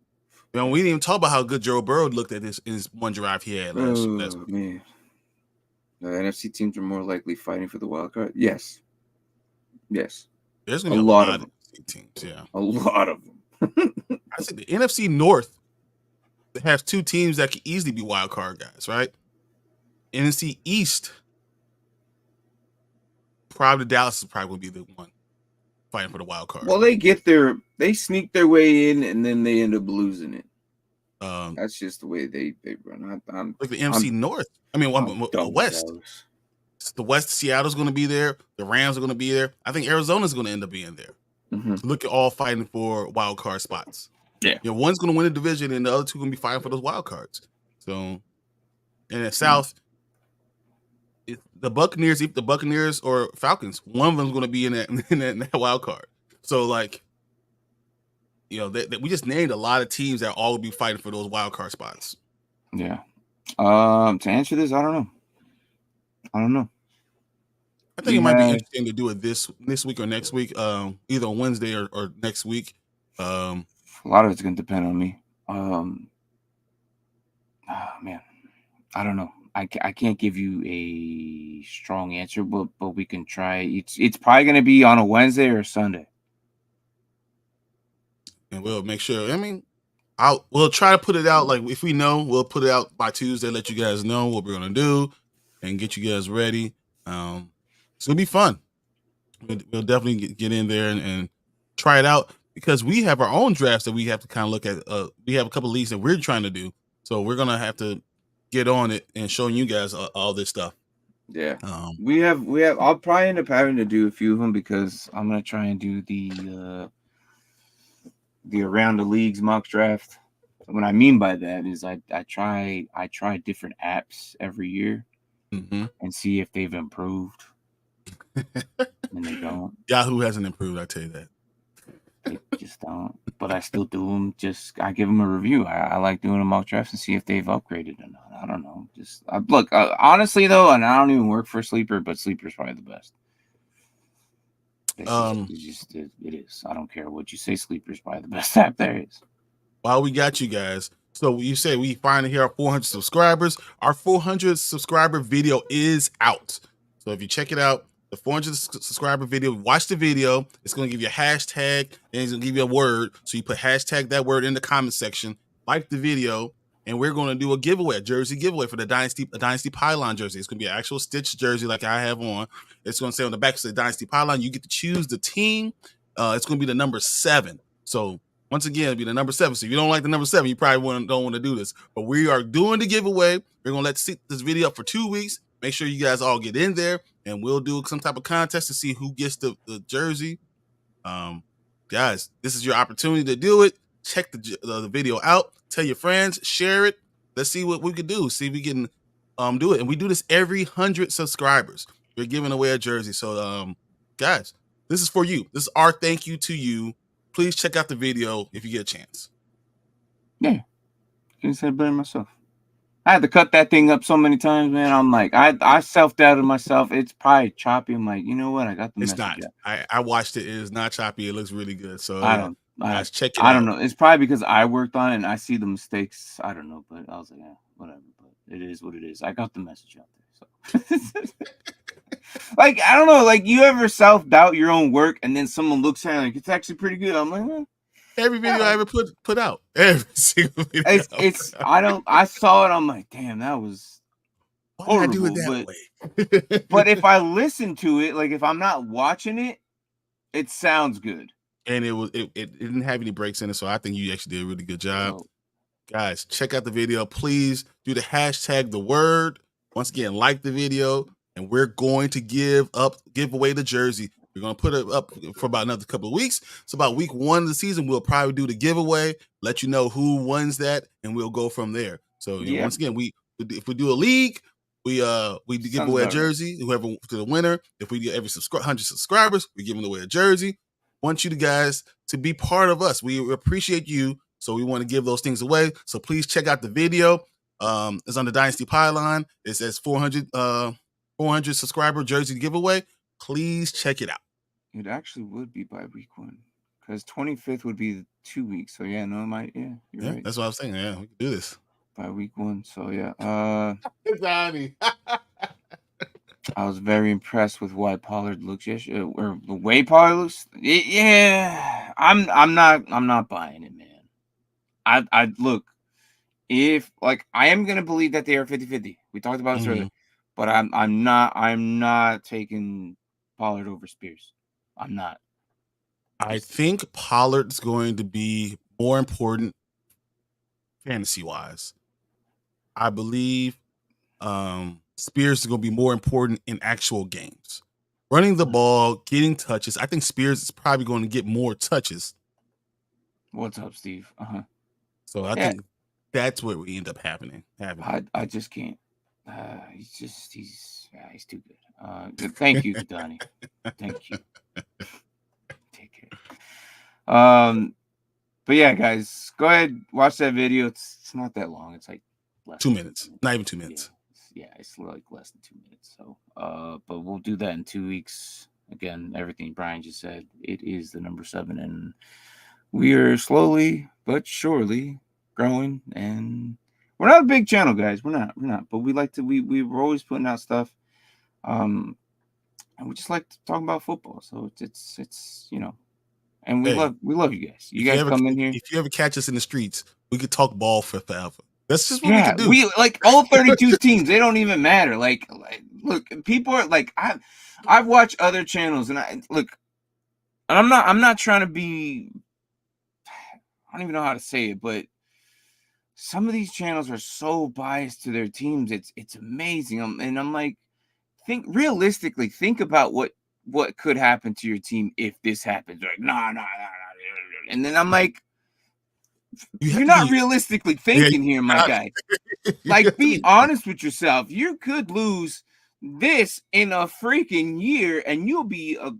We didn't even talk about how good Joe Burrow looked at in his one drive he had last week. Man. The NFC teams are more likely fighting for the wild card. Yes. There's going to be a lot of NFC teams. Yeah, a lot of them. I think the NFC North has 2 teams that could easily be wild card guys, right? NFC East, probably Dallas is probably going to be the one fighting for the wild card. Well, they sneak their way in and then they end up losing it. That's just the way they run. Like the NFC North. I mean, the West. The West, Seattle's going to be there. The Rams are going to be there. I think Arizona's going to end up being there. Mm-hmm. Look at all fighting for wild card spots. Yeah, one's going to win a division, and the other 2 going to be fighting for those wild cards. So, in the South, the Buccaneers or Falcons, one of them's going to be in that wild card. So, we just named a lot of teams that all will be fighting for those wild card spots. Yeah. To answer this, I don't know. I think it might be interesting to do it this week or next week, either on Wednesday or next week. A lot of it's going to depend on me. Man, I don't know. I can't give you a strong answer, but we can try. It's probably going to be on a Wednesday or Sunday. And we'll make sure. I mean, we'll try to put it out. Like if we know, we'll put it out by Tuesday. Let you guys know what we're gonna do, and get you guys ready. It's gonna be fun. We'll definitely get in there and try it out because we have our own drafts that we have to kind of look at. We have a couple of leagues that we're trying to do, so we're gonna have to get on it and showing you guys all this stuff. Yeah, we have. I'll probably end up having to do a few of them because I'm gonna try and do the around the leagues mock draft. What I mean by that is I try different apps every year and see if they've improved. And they don't. Yahoo hasn't improved. I tell you that. They just don't. But I still do them. I give them a review. I like doing a mock draft and see if they've upgraded or not. I don't know. Look. Honestly though, and I don't even work for Sleeper, but Sleeper's probably the best. It is. I don't care what you say. Sleeper's probably the best app there is. While we got you guys, so you say we finally hit our 400 subscribers. Our 400 subscriber video is out. So if you check it out, the 400 subscriber video, watch the video. It's going to give you a hashtag and it's going to give you a word. So you put hashtag that word in the comment section, like the video, and we're going to do a giveaway, a jersey giveaway for the Dynasty Pylon jersey. It's going to be an actual stitched jersey like I have on. It's going to say on the back, the Dynasty Pylon. You get to choose the team. It's going to be the number 7. So once again, it'll be the number 7. So if you don't like the number 7, you probably don't want to do this. But we are doing the giveaway. We're going to let this video up for 2 weeks. Make sure you guys all get in there, and we'll do some type of contest to see who gets the jersey. Guys, this is your opportunity to do it. Check the video out. Tell your friends. Share it. Let's see what we can do. See if we can do it. And we do this every 100 subscribers. We're giving away a jersey. So, guys, this is for you. This is our thank you to you. Please check out the video if you get a chance. Yeah. I said better myself. I had to cut that thing up so many times, man. I'm like, I self-doubted myself. It's probably choppy. I'm like, you know what? I got the message. It's not. I watched it. It is not choppy. It looks really good. So guys, check it out. I don't know. It's probably because I worked on it and I see the mistakes. I don't know, but I was like, yeah, whatever. But it is what it is. I got the message out there. So like, I don't know, like you ever self-doubt your own work and then someone looks at it like it's actually pretty good. I'm like, every video I ever put out. Every single video. I saw it, I'm like, damn, that was horrible. Why did I do it that way? But if I listen to it, like if I'm not watching it, it sounds good. And it didn't have any breaks in it, so I think you actually did a really good job. Guys, check out the video. Please do the hashtag the word. Once again, like the video, and we're going to give away the jersey. We're going to put it up for about another couple of weeks. So about week 1 of the season, we'll probably do the giveaway, let you know who wins that, and we'll go from there. So once again, if we do a league, we give away a jersey. Whoever to the winner, if we get every 100 subscribers, we're giving away a jersey. Want you guys to be part of us. We appreciate you, so we want to give those things away. So please check out the video. It's on the Dynasty Pylon. It says 400 subscriber jersey giveaway. Please check it out. It actually would be by week 1 because 25th would be 2 weeks. So yeah, no, it might. Yeah, you're right. That's what I was saying. Yeah, we can do this by week 1. So yeah, Donnie. I was very impressed with why Pollard looks yesterday, or the way Pollard looks. Yeah, I'm not buying it, man. I look, if like I am gonna believe that they are 50-50. We talked about this earlier, but I'm not taking Pollard over Spears. I'm not. I think Pollard's going to be more important fantasy wise. I believe Spears is going to be more important in actual games. Running the ball, getting touches. I think Spears is probably going to get more touches. What's up, Steve? So I think that's where we end up happening. I just can't. He's too good. Thank you, Donnie. Thank you. Take care. But yeah, guys, go ahead, watch that video. It's not that long. It's like 2 minutes. Not even 2 minutes. it's like less than 2 minutes. So, but we'll do that in 2 weeks. Again, everything Brian just said. It is the number 7, and we are slowly but surely growing. And we're not a big channel, guys. We're not. But we like to. We're always putting out stuff. And we just like to talk about football. So it's and we love you guys. You guys come in here. If you ever catch us in the streets, we could talk ball for forever. That's just what we can do. We like all 32 teams. They don't even matter. Like look, people are like I've watched other channels, and I'm not trying to be. I don't even know how to say it, but some of these channels are so biased to their teams. It's amazing. And I'm like, think about what could happen to your team if this happens. Like, nah. And then I'm like, you're not realistically thinking here, my guy. Like, be honest with yourself. You could lose this in a freaking year, and you'll be a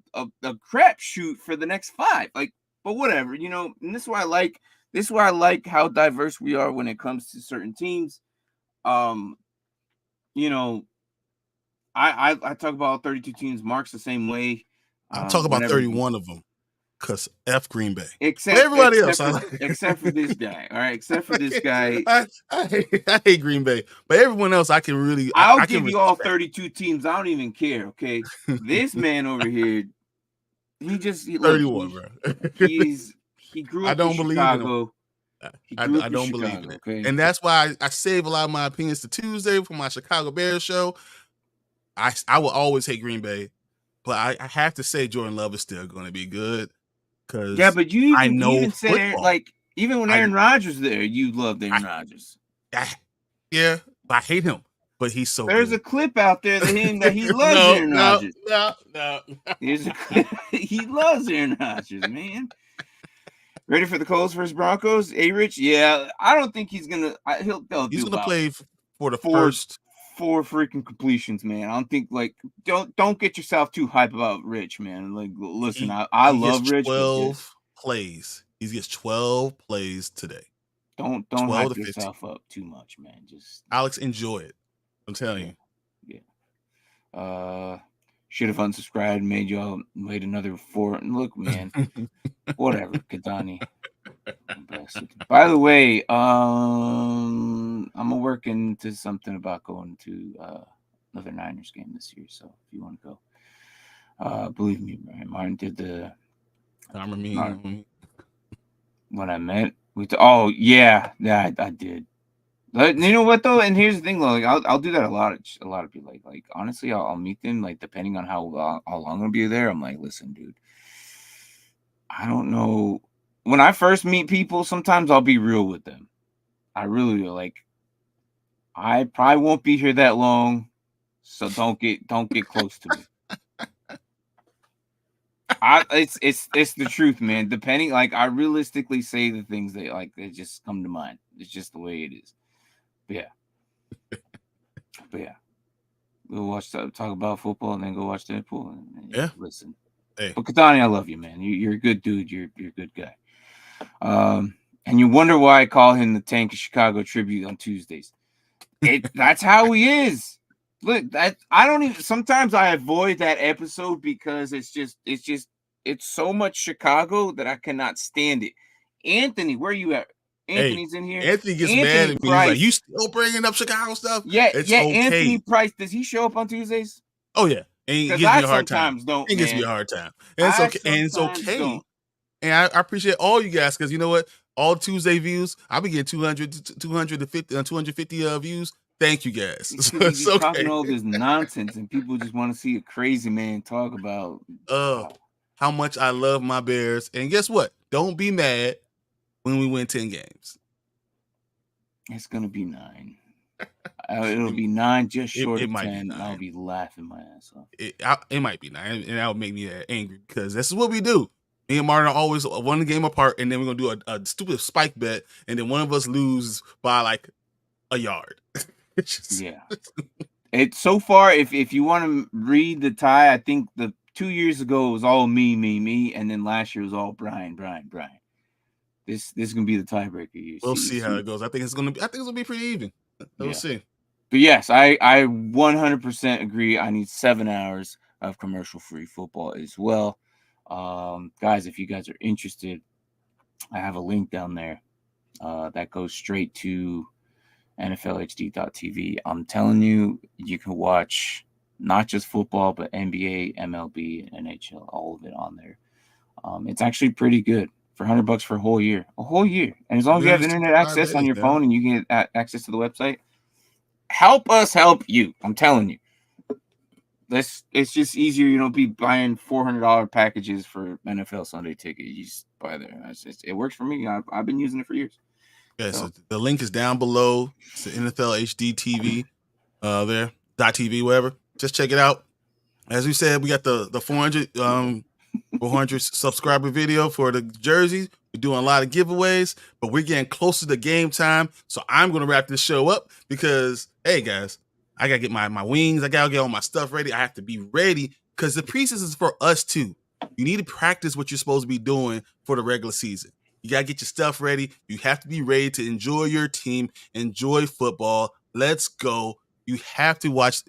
crapshoot for the next 5. Like, but whatever, And this is why I like how diverse we are when it comes to certain teams. I talk about 32 teams. Mark's the same way. I'll talk about 31 of them. Because F Green Bay. Except everybody else. Except for this guy. All right. Except for this guy. I hate Green Bay. But everyone else, I can really. I'll give you all 32 teams. I don't even care. Okay. This man over here, he 31, bro. He grew up in Chicago. I don't believe in it. Okay? And that's why I save a lot of my opinions to Tuesday for my Chicago Bears show. I will always hate Green Bay. But I have to say Jordan Love is still going to be good. But you even said even when Aaron Rodgers there, you loved Aaron Rodgers. Yeah, I hate him, but he's so. There's a clip out there that he loves Aaron Rodgers. No. There's a clip. He loves Aaron Rodgers, man. Ready for the Colts versus Broncos? Rich? Yeah, I don't think he's gonna. He's gonna play for the first 4 freaking completions, man. I don't think don't get yourself too hype about Rich, man. Like, listen, I love Rich. 12 plays. He gets 12 plays today. Don't hype yourself up too much, man. Just Alex, enjoy it. I'm telling you. Yeah. Should have unsubscribed, made another 4. Look, man. Whatever, Kadani. By the way, I'm gonna work into something about going to another Niners game this year. So if you want to go, believe me, Brian Martin did the. When I met with, I did. But you know what though, and here's the thing, though, like I'll do that a lot of people. Like honestly, I'll meet them depending on how long I'm gonna be there. I'm like, listen, dude, I don't know. When I first meet people, sometimes I'll be real with them. I really will. Like, I probably won't be here that long, so don't get close to me. It's the truth, man. Depending, I realistically say the things that they just come to mind. It's just the way it is. But yeah. We'll talk about football and then go watch Deadpool and listen. Hey. But Katani, I love you, man. You're a good dude. You're a good guy. And you wonder why I call him the Tank of Chicago Tribute on Tuesdays. That's how he is. Look, sometimes I avoid that episode because it's so much Chicago that I cannot stand it. Anthony, where are you at? Anthony's in here. Anthony gets mad at me. He's like, you still bringing up Chicago stuff? Yeah, okay. Anthony Price, does he show up on Tuesdays? Oh yeah. And he gives me a hard time. Don't. He gives me a hard time. And it's okay. And it's okay. Don't. And I appreciate all you guys because you know what? All Tuesday views, I'll be getting 250 views. Thank you guys. It's talking all this nonsense and people just want to see a crazy man talk about how much I love my Bears. And guess what? Don't be mad when we win 10 games. It's gonna be 9. It'll be 9, just short of 10. I'll be laughing my ass off. It might be 9, and that would make me angry because this is what we do. Me and Martin are always one game apart, and then we're gonna do a stupid spike bet, and then one of us loses by a yard. It's so far. If you want to read the tie, I think the 2 years ago it was all me, and then last year was all Brian. This is gonna be the tiebreaker. We'll see how it goes. I think it's gonna be pretty even. We'll see. But yes, I 100% agree. I need 7 hours of commercial-free football as well. Guys, if you guys are interested, I have a link down there that goes straight to NFLHD.tv. I'm telling you, you can watch not just football, but NBA, MLB, and NHL, all of it on there. It's actually pretty good for $100 for a whole year. And as long as you have internet 365 access on days, your man. phone and you can get access to the website, help us help you. I'm telling you. It's just easier. You don't be buying $400 packages for NFL Sunday ticket. You just buy there. It works for me. I've been using it for years. Yeah, so the link is down below. It's the NFL HD TV there, .tv, whatever. Just check it out. As we said, we got the 400 subscriber video for the jerseys. We're doing a lot of giveaways, but we're getting closer to game time. So I'm going to wrap this show up because, hey, guys, I got to get my wings. I got to get all my stuff ready. I have to be ready because the preseason is for us, too. You need to practice what you're supposed to be doing for the regular season. You got to get your stuff ready. You have to be ready to enjoy your team, enjoy football. Let's go. You have to watch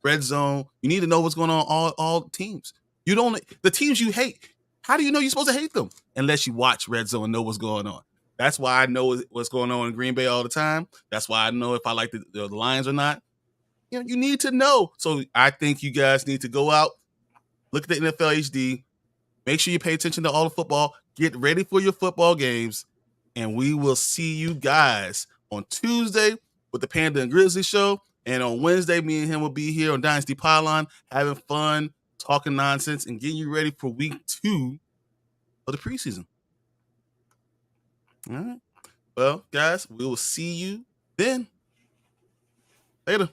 Red Zone. You need to know what's going on all teams. The teams you hate, how do you know you're supposed to hate them? Unless you watch Red Zone and know what's going on. That's why I know what's going on in Green Bay all the time. That's why I know if I like the Lions or not. You need to know. So I think you guys need to go out, look at the NFL HD, make sure you pay attention to all the football, get ready for your football games, and we will see you guys on Tuesday with the Panda and Grizzly show. And on Wednesday, me and him will be here on Dynasty Pylon, having fun, talking nonsense, and getting you ready for week 2 of the preseason. All right. Well, guys, we will see you then. Later.